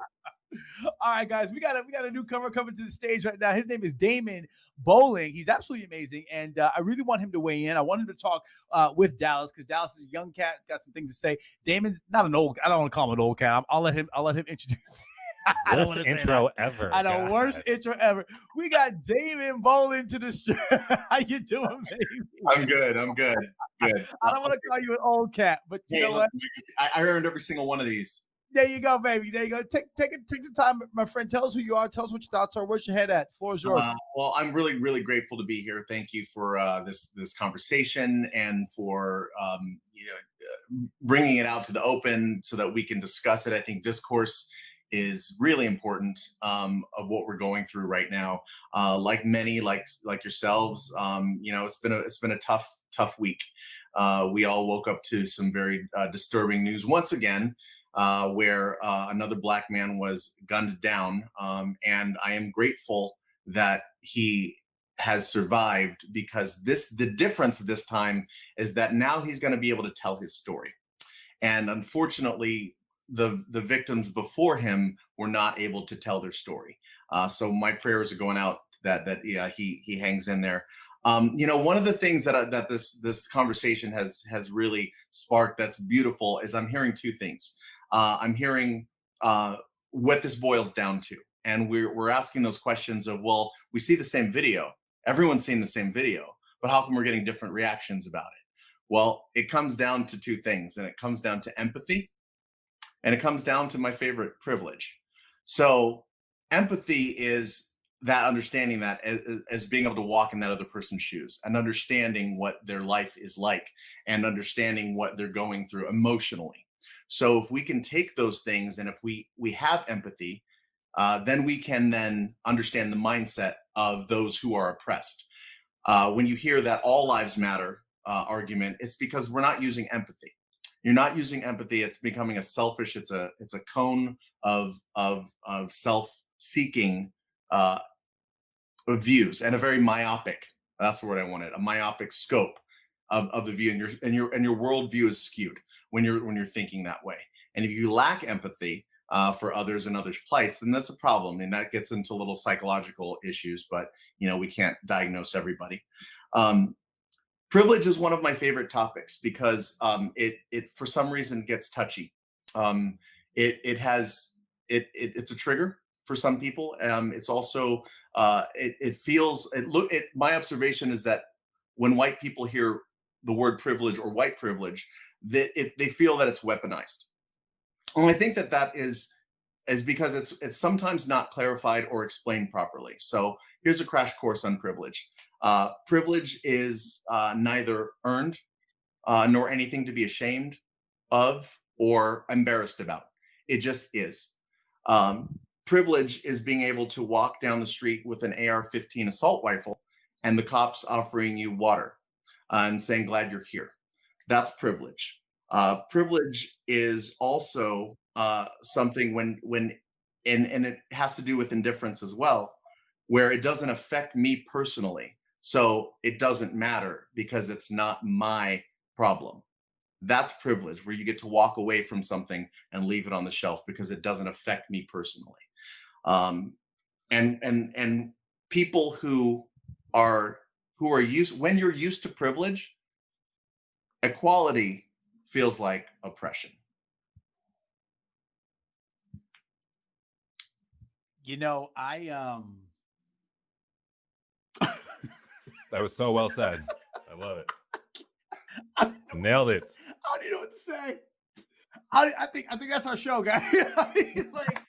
All right, guys, we got a newcomer coming to the stage right now. His name is Damon Bowling. He's absolutely amazing, and I really want him to weigh in. I want him to talk with Dallas, because Dallas is a young cat, got some things to say. Damon's not an old. I don't want to call him an old cat. I'll let him introduce. Worst intro ever. I know, worst intro ever. We got Damon Bowling to the show. How you doing, baby? I'm good. Good. I don't want to call you an old cat, but you know what? I earned every single one of these. There you go, baby. There you go. Take the time, my friend. Tell us who you are. Tell us what your thoughts are. Where's your head at? The floor is yours. Well, I'm really, really grateful to be here. Thank you for this conversation and for bringing it out to the open so that we can discuss it. I think discourse is really important of what we're going through right now. Like many, like yourselves, it's been a tough week. We all woke up to some very disturbing news once again. Where another Black man was gunned down. And I am grateful that he has survived, because the difference this time is that now he's going to be able to tell his story. And unfortunately, the victims before him were not able to tell their story. So my prayers are going out that he hangs in there. One of the things that this conversation has really sparked that's beautiful is I'm hearing two things. I'm hearing what this boils down to, and we're asking those questions of, well, we see the same video, everyone's seen the same video, but how come we're getting different reactions about it? Well, it comes down to two things, and it comes down to empathy, and it comes down to my favorite, privilege. So empathy is that understanding that as being able to walk in that other person's shoes and understanding what their life is like and understanding what they're going through emotionally. So if we can take those things, and if we have empathy, then we can then understand the mindset of those who are oppressed. When you hear that all lives matter argument, it's because we're not using empathy. You're not using empathy. It's becoming it's a cone of self-seeking views, and a very myopic, that's the word I wanted, a myopic scope of the view, and your worldview is skewed when you're thinking that way. And if you lack empathy for others and others' plights, then that's a problem, and that gets into little psychological issues. But we can't diagnose everybody. Privilege is one of my favorite topics because it for some reason gets touchy. It's a trigger for some people. It's also my observation is that when white people hear the word privilege or white privilege, that they feel that it's weaponized. And I think that is because it's sometimes not clarified or explained properly. So here's a crash course on privilege. Privilege is neither earned nor anything to be ashamed of or embarrassed about. It just is. Privilege is being able to walk down the street with an AR-15 assault rifle and the cops offering you water and saying, glad you're here. That's privilege. Privilege is also something when it has to do with indifference as well, where it doesn't affect me personally. So it doesn't matter because it's not my problem. That's privilege, where you get to walk away from something and leave it on the shelf because it doesn't affect me personally. And people who are used, when you're used to privilege, equality feels like oppression. You know, That was so well said. I love it. Nailed it. I don't even know what to say. I think that's our show, guys. I mean, like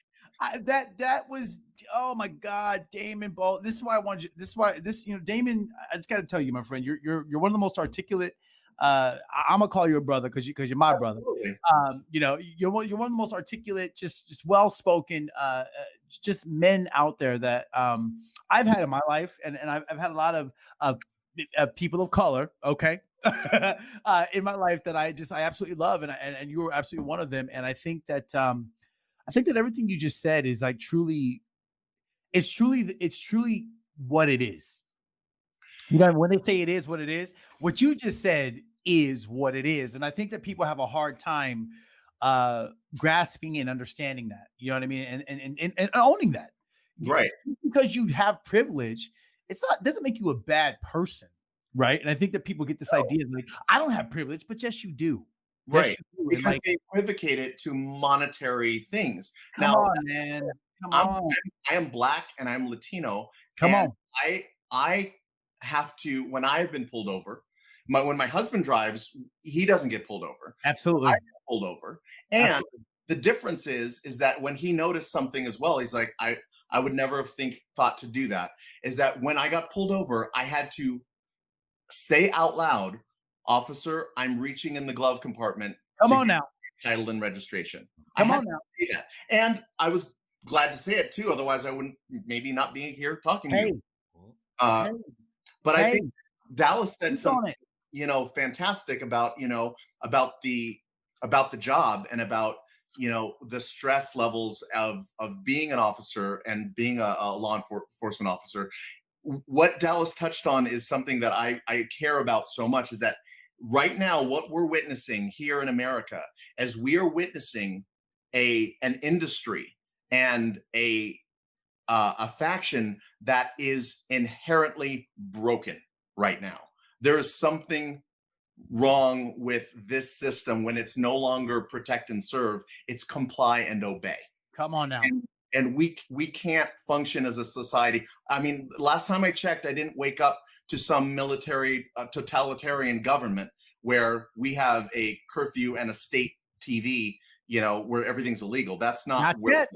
that was, oh my God, Damon Ball. This is why I wanted you. This is why Damon. I just got to tell you, my friend, you're one of the most articulate. I'm gonna call you a brother because you're my brother. You're one of the most articulate, just well spoken, just men out there that I've had in my life, and I've had a lot of people of color. Okay. In my life that I absolutely love, and you were absolutely one of them. And I think that everything you just said is like it's truly what it is. You know, when they say it is what it is, what you just said is what it is. And I think that people have a hard time grasping and understanding that. You know what I mean? And owning that. Right. Because you have privilege, doesn't make you a bad person. Right. And I think that people get this idea like, I don't have privilege, but yes, you do. Right. Yes, you do. Because they equivocate it to monetary things. Come on, man. Come on. I am Black and I'm Latino. Come on. I have to, when I've been pulled over, when my husband drives, he doesn't get pulled over. Absolutely. I get pulled over. And the difference is that when he noticed something as well, he's like, I would never have thought to do that, is that when I got pulled over, I had to say out loud, "Officer, I'm reaching in the glove compartment." Come on now. Title and registration. Come on now. Yeah. And I was glad to say it too. Otherwise, I wouldn't maybe not be here talking to you. But I think Dallas said something, fantastic about, about the job and about, the stress levels of being an officer and being a law enforcement officer. What Dallas touched on is something that I care about so much, is that right now, what we're witnessing here in America, as we are witnessing an industry and a faction that is inherently broken right now. There is something wrong with this system when it's no longer protect and serve, it's comply and obey. Come on now. And we can't function as a society. I mean, last time I checked, I didn't wake up to some military totalitarian government where we have a curfew and a state TV, where everything's illegal. That's not where. Yet.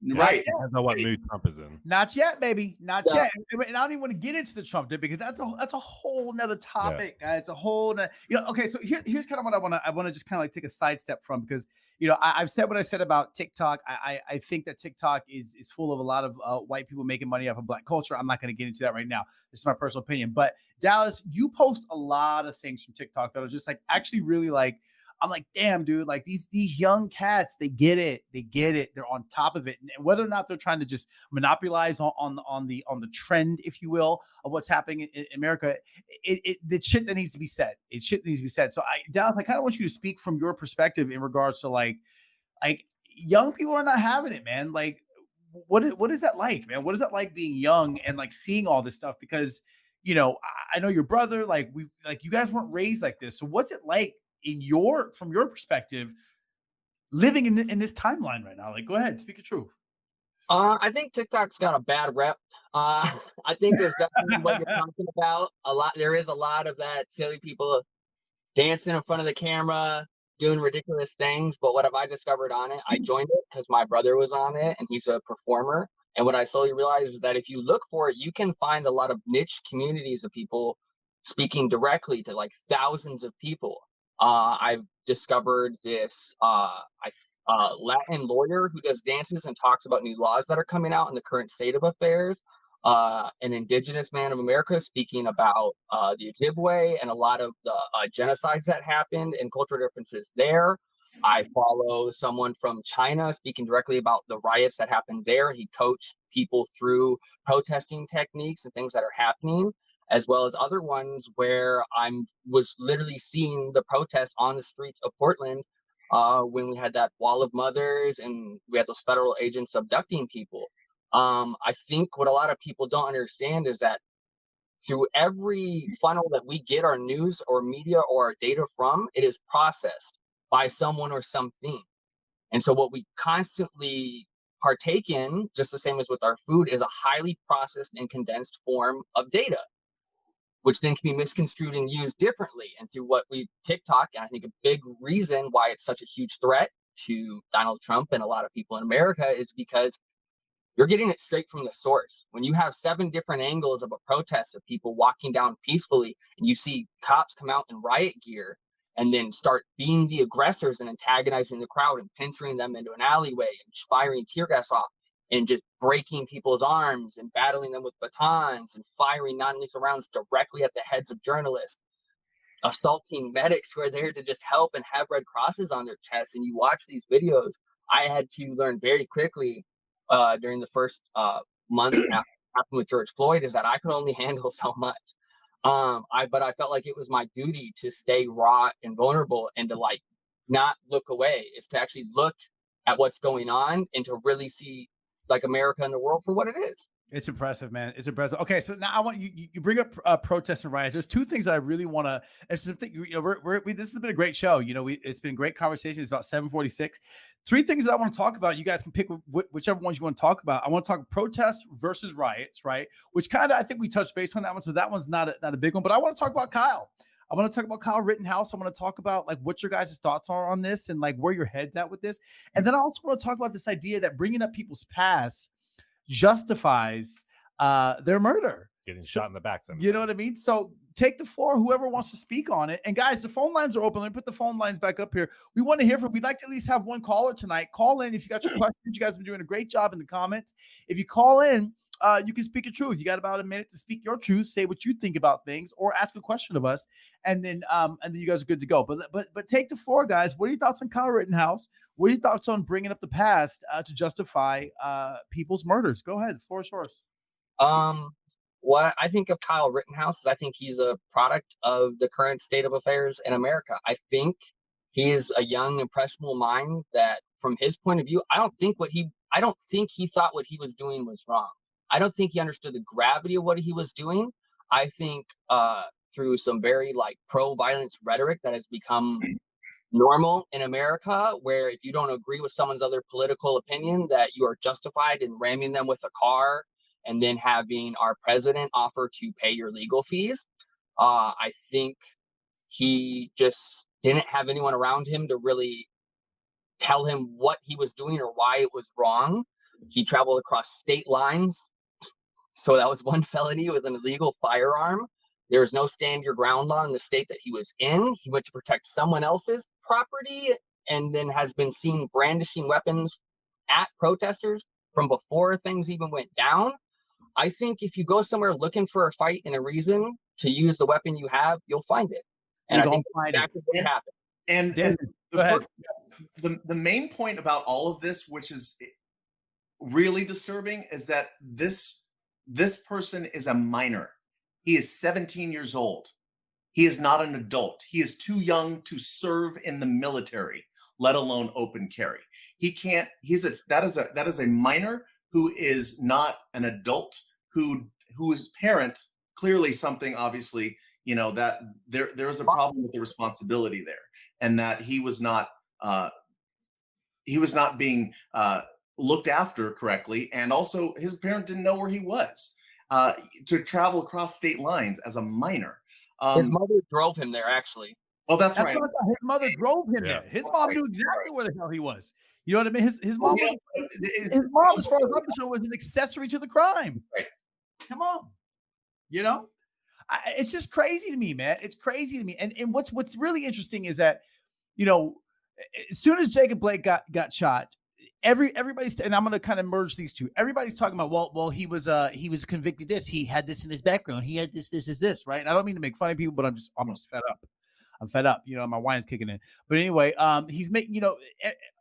Right. I don't know what mood Trump is in. Not yet, baby. Not yet. And I don't even want to get into the Trump dip because that's a whole nother topic, guys. It's a whole, okay. So here's kind of what I want to just kind of like take a sidestep from, because, I've said what I said about TikTok. I think that TikTok is full of a lot of white people making money off of Black culture. I'm not going to get into that right now. This is my personal opinion. But Dallas, you post a lot of things from TikTok that are just like actually really like, I'm like, damn, dude, like these young cats, they get it. They're on top of it. And whether or not they're trying to just monopolize on the trend, if you will, of what's happening in America, the shit that needs to be said. It shit needs to be said. So Dallas, I kind of want you to speak from your perspective in regards to like young people are not having it, man. Like, what is that like, man? What is that like being young and like seeing all this stuff? Because, I know your brother, like you guys weren't raised like this. So what's it like from your perspective, living in this timeline right now? Like, go ahead, speak the truth. I think TikTok's got a bad rep. I think there's definitely what you're talking about. There is a lot of that silly people dancing in front of the camera, doing ridiculous things. But what have I discovered on it? I joined it because my brother was on it and he's a performer. And what I slowly realized is that if you look for it, you can find a lot of niche communities of people speaking directly to like thousands of people. I've discovered this Latin lawyer who does dances and talks about new laws that are coming out in the current state of affairs. An indigenous man of America speaking about the Ojibwe and a lot of the genocides that happened and cultural differences there. I follow someone from China speaking directly about the riots that happened there. He coached people through protesting techniques and things that are happening. as well as other ones where was literally seeing the protests on the streets of Portland when we had that wall of mothers and we had those federal agents abducting people. I think what a lot of people don't understand is that through every funnel that we get our news or media or our data from, it is processed by someone or something. And so what we constantly partake in, just the same as with our food, is a highly processed and condensed form of data, which then can be misconstrued and used differently. And through what we TikTok, and I think a big reason why it's such a huge threat to Donald Trump and a lot of people in America is because you're getting it straight from the source. When you have 7 different angles of a protest of people walking down peacefully, and you see cops come out in riot gear and then start being the aggressors and antagonizing the crowd and pinching them into an alleyway and firing tear gas off and just breaking people's arms and battling them with batons and firing non-lethal rounds directly at the heads of journalists, assaulting medics who are there to just help and have red crosses on their chests, and you watch these videos, I had to learn very quickly during the first month after happened with George Floyd is that I could only handle so much. But I felt like it was my duty to stay raw and vulnerable and to like not look away. It's to actually look at what's going on and to really see like America and the world for what it is. It's impressive, man. It's impressive. Okay, so now I want you bring up protests and riots. There's 2 things that I really want to. This has been a great show. It's been great conversation. It's about 7:46. 3 things that I want to talk about. You guys can pick whichever ones you want to talk about. I want to talk protests versus riots, right? Which kind of I think we touched base on that one. So that one's not a big one. But I want to talk about Kyle. I want to talk about Kyle Rittenhouse. I want to talk about like what your guys' thoughts are on this and like where your head's at with this. And then I also want to talk about this idea that bringing up people's past justifies their murder, getting shot in the back. You know what I mean? So take the floor, whoever wants to speak on it. And guys, the phone lines are open. Let me put the phone lines back up here. We want to hear from. We'd like to at least have one caller tonight. Call in if you got your questions. You guys have been doing a great job in the comments. If you call in, you can speak your truth. You got about a minute to speak your truth, say what you think about things, or ask a question of us, and then you guys are good to go. But take the floor, guys. What are your thoughts on Kyle Rittenhouse? What are your thoughts on bringing up the past to justify people's murders? Go ahead. The floor is yours. What I think of Kyle Rittenhouse is I think he's a product of the current state of affairs in America. I think he is a young, impressionable mind that, from his point of view, I don't think he thought what he was doing was wrong. I don't think he understood the gravity of what he was doing. I think through some very like pro-violence rhetoric that has become normal in America, where if you don't agree with someone's other political opinion, that you are justified in ramming them with a car and then having our president offer to pay your legal fees. I think he just didn't have anyone around him to really tell him what he was doing or why it was wrong. He traveled across state lines. So that was one felony with an illegal firearm. There's no stand your ground law in the state that he was in. He went to protect someone else's property and then has been seen brandishing weapons at protesters from before things even went down. I think if you go somewhere looking for a fight and a reason to use the weapon you have, you'll find it. And I think that's exactly what happened. And the main point about all of this, which is really disturbing, is that this person is a minor. He is 17 years old. He is not an adult. He is too young to serve in the military, let alone open carry. He can't. That is a minor who is not an adult, whose parent, clearly something, obviously, that there is a problem with the responsibility there, and that he was not being looked after correctly, and also his parent didn't know where he was to travel across state lines as a minor. His mother drove him there, actually. Oh, that's right. His mother drove him there. His mom knew exactly where the hell he was. You know what I mean? His mom, as far as I'm concerned, was an accessory to the crime. Right. Come on. It's just crazy to me, man. It's crazy to me. And what's really interesting is that, as soon as Jacob Blake got shot, everybody's, and I'm going to kind of merge these two. Everybody's talking about, well, he was convicted this. He had this in his background. He had this, right? And I don't mean to make fun of people, but I'm just fed up. I'm fed up. My wine's kicking in. But anyway, he's making,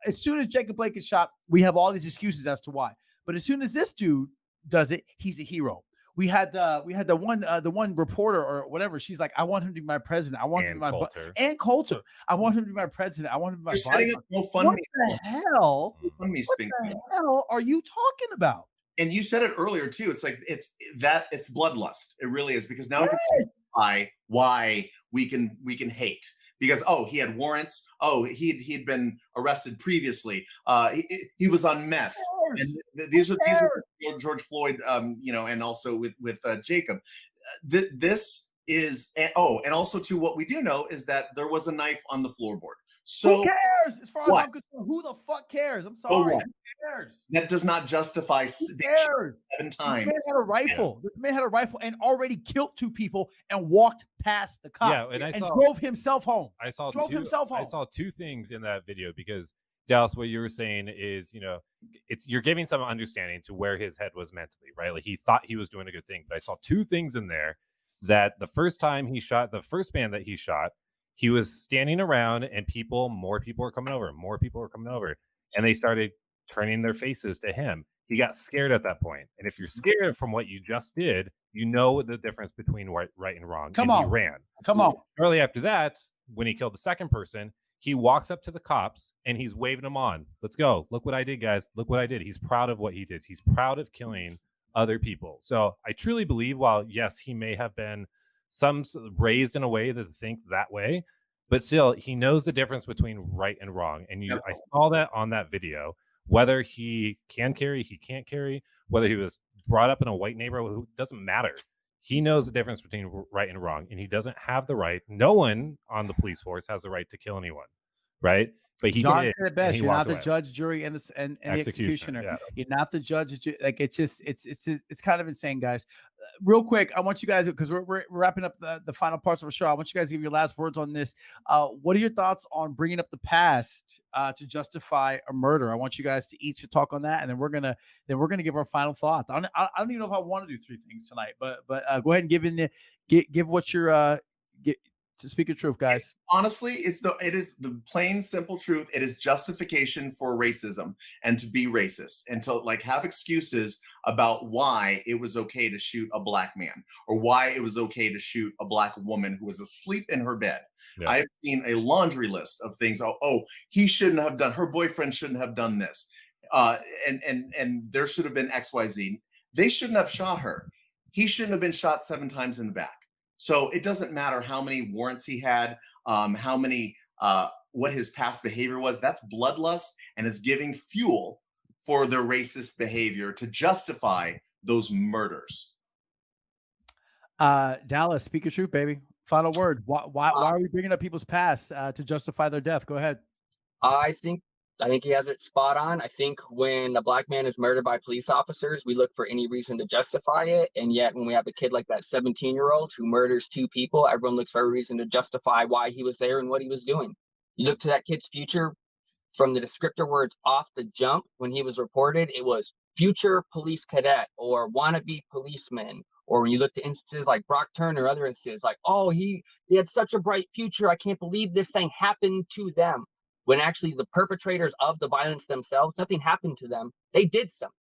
as soon as Jacob Blake is shot, we have all these excuses as to why. But as soon as this dude does it, he's a hero. we had the one reporter or whatever. She's like, I want him to be my president. I want him to be my and Coulter. I want him to be my president. I want him to be my You're setting up what the hell? What GoFundMe the hell are you talking about? And you said it earlier too. It's like it's bloodlust. It really is, because now we can justify why we can hate. Because he had warrants. He'd been arrested previously. He was on meth. And these are George Floyd. And also with Jacob. This is and also too, what we do know is that there was a knife on the floorboard. So who cares? As far as I'm concerned, who the fuck cares? I'm sorry. Who cares? That does not justify 7 times. This man had a rifle. This man had a rifle and already killed 2 people and walked past the cops. Yeah, and drove himself home. I saw 2 things in that video, because Dallas, what you were saying is, you're giving some understanding to where his head was mentally, right? Like he thought he was doing a good thing. But I saw 2 things in there. That the first time he shot the first man that he shot, he was standing around and more people were coming over, and they started turning their faces to him. He got scared at that point. And if you're scared from what you just did, you know the difference between right and wrong. He ran. Early after that, when he killed the second person, he walks up to the cops and he's waving them on. Let's go. Look what I did, guys. Look what I did. He's proud of what he did. He's proud of killing other people. So I truly believe, while yes, he may have been raised in a way to think that way, but still he knows the difference between right and wrong. And I saw that on that video. Whether he can carry, he can't carry, whether he was brought up in a white neighborhood, doesn't matter. He knows the difference between right and wrong, and he doesn't have the right. No one on the police force has the right to kill anyone, right? But John said it best. You're not the judge, jury, and the executioner. Yeah. You're not the judge. Like it's kind of insane, guys. Real quick, I want you guys, because we're wrapping up the final parts of the show. I want you guys to give your last words on this. What are your thoughts on bringing up the past to justify a murder? I want you guys to each talk on that, and then we're gonna give our final thoughts. I don't even know if I want to do 3 things tonight, but go ahead and give what your to speak your truth, guys. Honestly, it is the plain simple truth. It is justification for racism and to be racist and to have excuses about why it was okay to shoot a black man or why it was okay to shoot a black woman who was asleep in her bed. Yeah. I've seen a laundry list of things. He shouldn't have done. Her boyfriend shouldn't have done this, and there should have been XYZ. They shouldn't have shot her. He shouldn't have been shot 7 times in the back. So it doesn't matter how many warrants he had, how many, what his past behavior was. That's bloodlust, and it's giving fuel for their racist behavior to justify those murders. Dallas, speak your truth, baby. Final word. Why are we bringing up people's past to justify their death? Go ahead. I think he has it spot on. I think when a black man is murdered by police officers, we look for any reason to justify it. And yet when we have a kid like that 17-year-old who murders 2 people, everyone looks for a reason to justify why he was there and what he was doing. You look to that kid's future from the descriptor words off the jump. When he was reported, it was future police cadet or wannabe policeman. Or when you look to instances like Brock Turner, other instances like, he had such a bright future. I can't believe this thing happened to them. When actually the perpetrators of the violence themselves, nothing happened to them. They did something.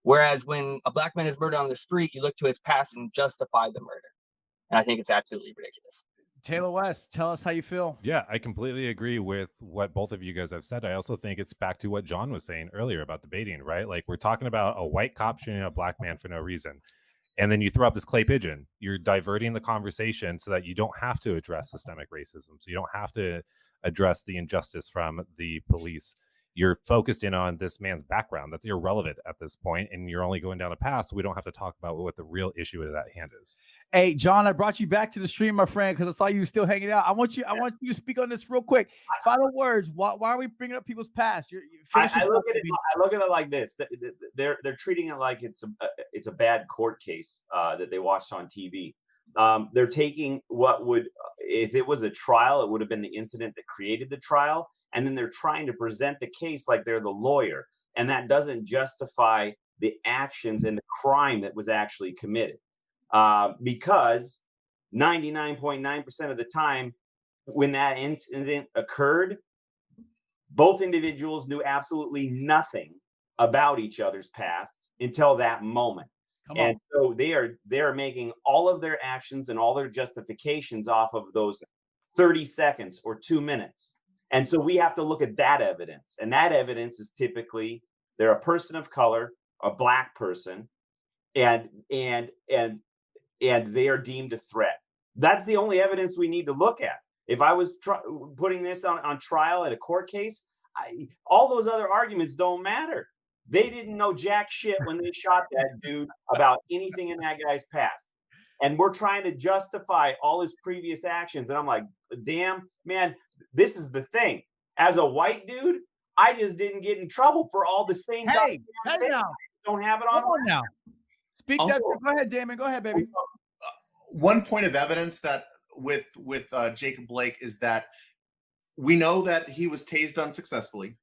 Whereas when a black man is murdered on the street, you look to his past and justify the murder. And I think it's absolutely ridiculous. Taylor West, tell us how you feel. Yeah, I completely agree with what both of you guys have said. I also think it's back to what John was saying earlier about debating, right? Like, we're talking about a white cop shooting a black man for no reason. And then you throw up this clay pigeon. You're diverting the conversation so that you don't have to address systemic racism. So you don't have to address the injustice from the police. You're focused in on this man's background. That's irrelevant at this point, and you're only going down a path, so we don't have to talk about what the real issue at that hand is. Hey, John, I brought you back to the stream, my friend, because I saw you still hanging out. I want you to speak on this real quick. Final words. Why are we bringing up people's past? I look at it like this. They're treating it like it's a bad court case that they watched on TV. They're taking what would, if it was a trial, it would have been the incident that created the trial. And then they're trying to present the case like they're the lawyer. And that doesn't justify the actions and the crime that was actually committed. Because 99.9% of the time when that incident occurred, both individuals knew absolutely nothing about each other's past until that moment. And so they are making all of their actions and all their justifications off of those 30 seconds or 2 minutes. And so we have to look at that evidence. And that evidence is typically they're a person of color, a black person, and they are deemed a threat. That's the only evidence we need to look at. If I was putting this on trial at a court case, all those other arguments don't matter. They didn't know jack shit when they shot that dude about anything in that guy's past. And we're trying to justify all his previous actions. And I'm like, damn, man, this is the thing. As a white dude, I just didn't get in trouble for all the same Hey now. Don't have it on now. Speak Also, that. Go ahead, Damon. Go ahead, baby. One point of evidence that with Jacob Blake is that we know that he was tased unsuccessfully.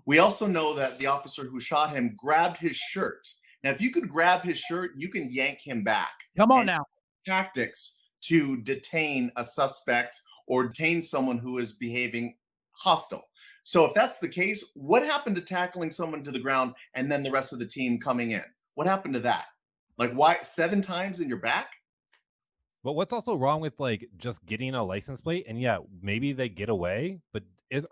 We also know that the officer who shot him grabbed his shirt. Now, if you could grab his shirt, you can yank him back. Come on now. Tactics to detain a suspect or detain someone who is behaving hostile. So if that's the case, what happened to tackling someone to the ground and then the rest of the team coming in? What happened to that? Like, why 7 times in your back? But what's also wrong with like just getting a license plate? And yeah, maybe they get away, but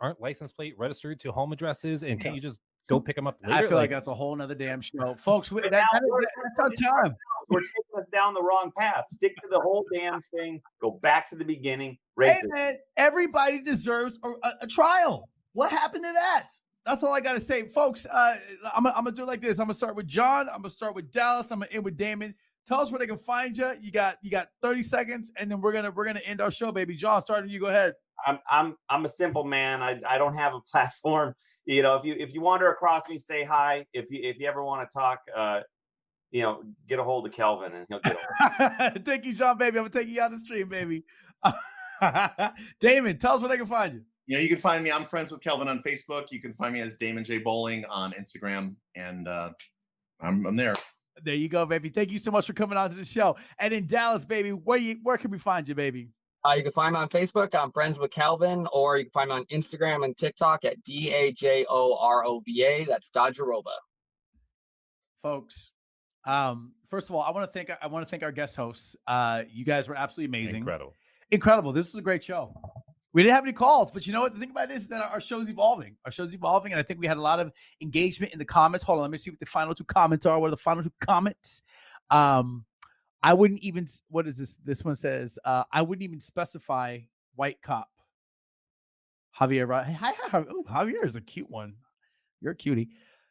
aren't license plate registered to home addresses? And can't you just go pick them up later? I feel like that's a whole nother damn show, folks. That's our time. We're taking us down the wrong path. Stick to the whole damn thing. Go back to the beginning. Hey, man, everybody deserves a trial. What happened to that? That's all I got to say, folks. I'm gonna do it like this. I'm gonna start with John. I'm gonna start with Dallas. I'm gonna end with Damon. Tell us where they can find you. You got 30 seconds, and then we're gonna end our show, baby. John, starting you. Go ahead. I'm a simple man. I don't have a platform. You know, if you wander across me, say hi. If you ever want to talk, get a hold of Kelvin and he'll get over. Thank you, John, baby. I'm gonna take you out the stream, baby. Damon, tell us where they can find you. You know, you can find me. I'm friends with Kelvin on Facebook. You can find me as Damon J. Bowling on Instagram, and I'm there. There you go, baby. Thank you so much for coming on to the show. And in Dallas, baby, where can we find you, baby? You can find me on Facebook. I'm friends with Calvin, or you can find me on Instagram and TikTok at DAJOROVA. That's Dodgerova. Folks, first of all, I want to thank our guest hosts. You guys were absolutely amazing. Incredible. This was a great show. We didn't have any calls, but you know what? The thing about this is that our show's evolving. And I think we had a lot of engagement in the comments. Hold on, let me see what the final 2 comments are. What are the final 2 comments? I wouldn't even, what is this? This one says, I wouldn't even specify white cop. Javier, right? Hi. Oh, Javier is a cute one. You're a cutie.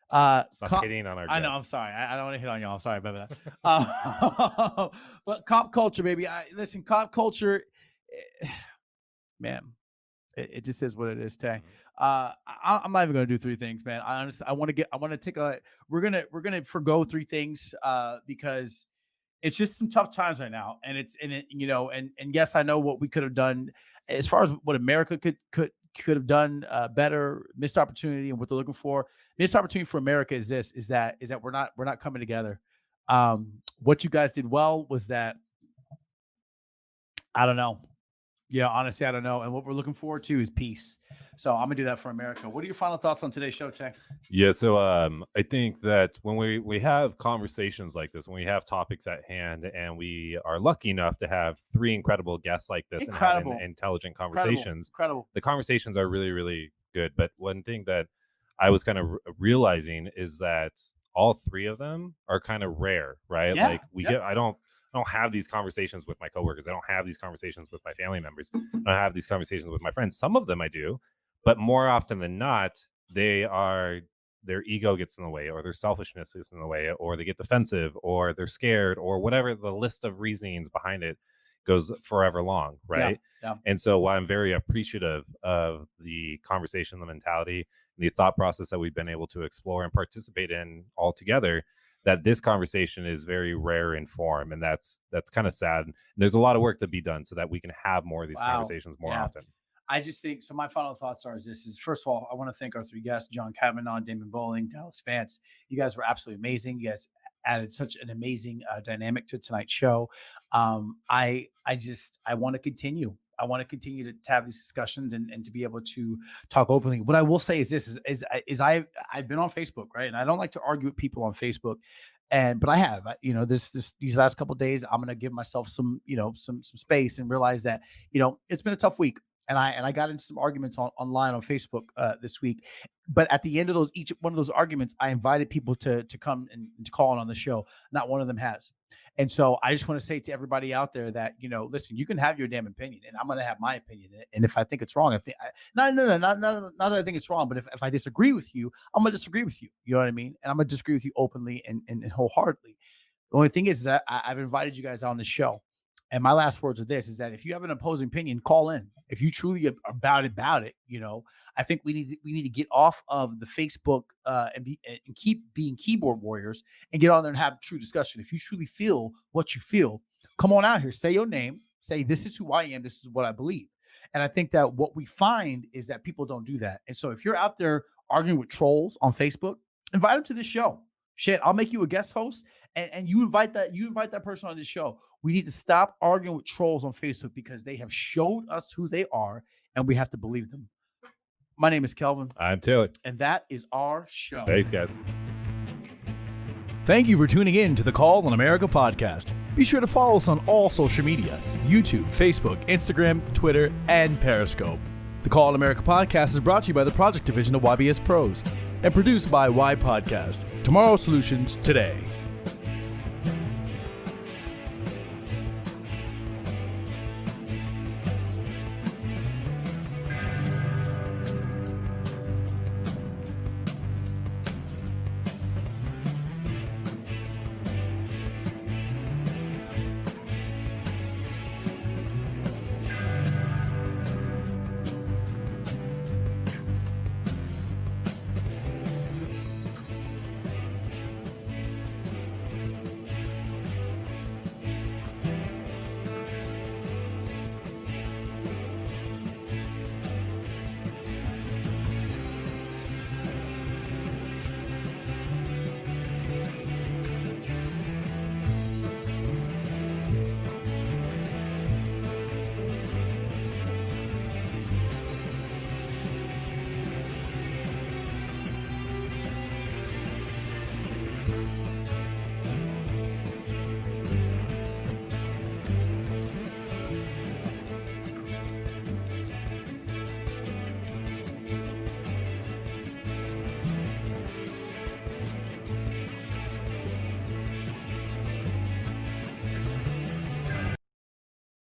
Stop hitting on our guests. I know. I'm sorry. I don't want to hit on y'all. I'm sorry about that. But cop culture, baby. Listen, cop culture, man, it just is what it is, Tay. I'm not even going to do 3 things, man. We're going to forgo 3 things because it's just some tough times right now. And yes, I know what we could have done as far as what America could have done better. Missed opportunity, and what they're looking for. Missed opportunity for America is that we're not coming together. What you guys did well was that, I don't know. Yeah, honestly, I don't know. And what we're looking forward to is peace. So I'm gonna do that for America. What are your final thoughts on today's show, Tay? Yeah, so I think that when we have conversations like this, when we have topics at hand, and we are lucky enough to have 3 incredible guests like this and having intelligent conversations, the conversations are really, really good. But one thing that I was kind of realizing is that all 3 of them are kind of rare, right? Yeah, like I don't have these conversations with my coworkers. I don't have these conversations with my family members. I don't have these conversations with my friends. Some of them I do, but more often than not, their ego gets in the way, or their selfishness gets in the way, or they get defensive, or they're scared, or whatever the list of reasonings behind it goes forever long, right? Yeah. And so while I'm very appreciative of the conversation, the mentality, the thought process that we've been able to explore and participate in all together, that this conversation is very rare in form, and that's kind of sad. And there's a lot of work to be done so that we can have more of these conversations more often. I just think so. My final thoughts are first of all, I want to thank our 3 guests: John Kavanaugh, Damon Bowling, Dallas Vance. You guys were absolutely amazing. You guys added such an amazing dynamic to tonight's show. I want to continue. I want to continue to have these discussions and to be able to talk openly. What I will say is this: I've been on Facebook, right? And I don't like to argue with people on Facebook. But I have, these last couple of days, I'm going to give myself some space and realize that, it's been a tough week. And I got into some arguments online on Facebook this week. But at the end of each one of those arguments, I invited people to come and to call in on the show. Not one of them has. And so I just want to say to everybody out there that, listen, you can have your damn opinion, and I'm going to have my opinion. And if I think it's wrong, not that I think it's wrong, but if I disagree with you, I'm going to disagree with you. You know what I mean? And I'm going to disagree with you openly and wholeheartedly. The only thing is that I've invited you guys on the show. And my last words are this, is that if you have an opposing opinion, call in. If you truly are about it, I think we need to get off of the Facebook and keep being keyboard warriors and get on there and have a true discussion. If you truly feel what you feel, come on out here, say your name, say this is who I am, this is what I believe. And I think that what we find is that people don't do that. And so if you're out there arguing with trolls on Facebook, invite them to the show. Shit, I'll make you a guest host, and you invite that person on the show. We need to stop arguing with trolls on Facebook because they have showed us who they are, and we have to believe them. My name is Kelvin. I'm Taylor. And that is our show. Thanks, guys. Thank you for tuning in to the Call on America podcast. Be sure to follow us on all social media: YouTube, Facebook, Instagram, Twitter, and Periscope. The Call on America podcast is brought to you by the Project Division of YBS Pros and produced by Y Podcast. Tomorrow's solutions today.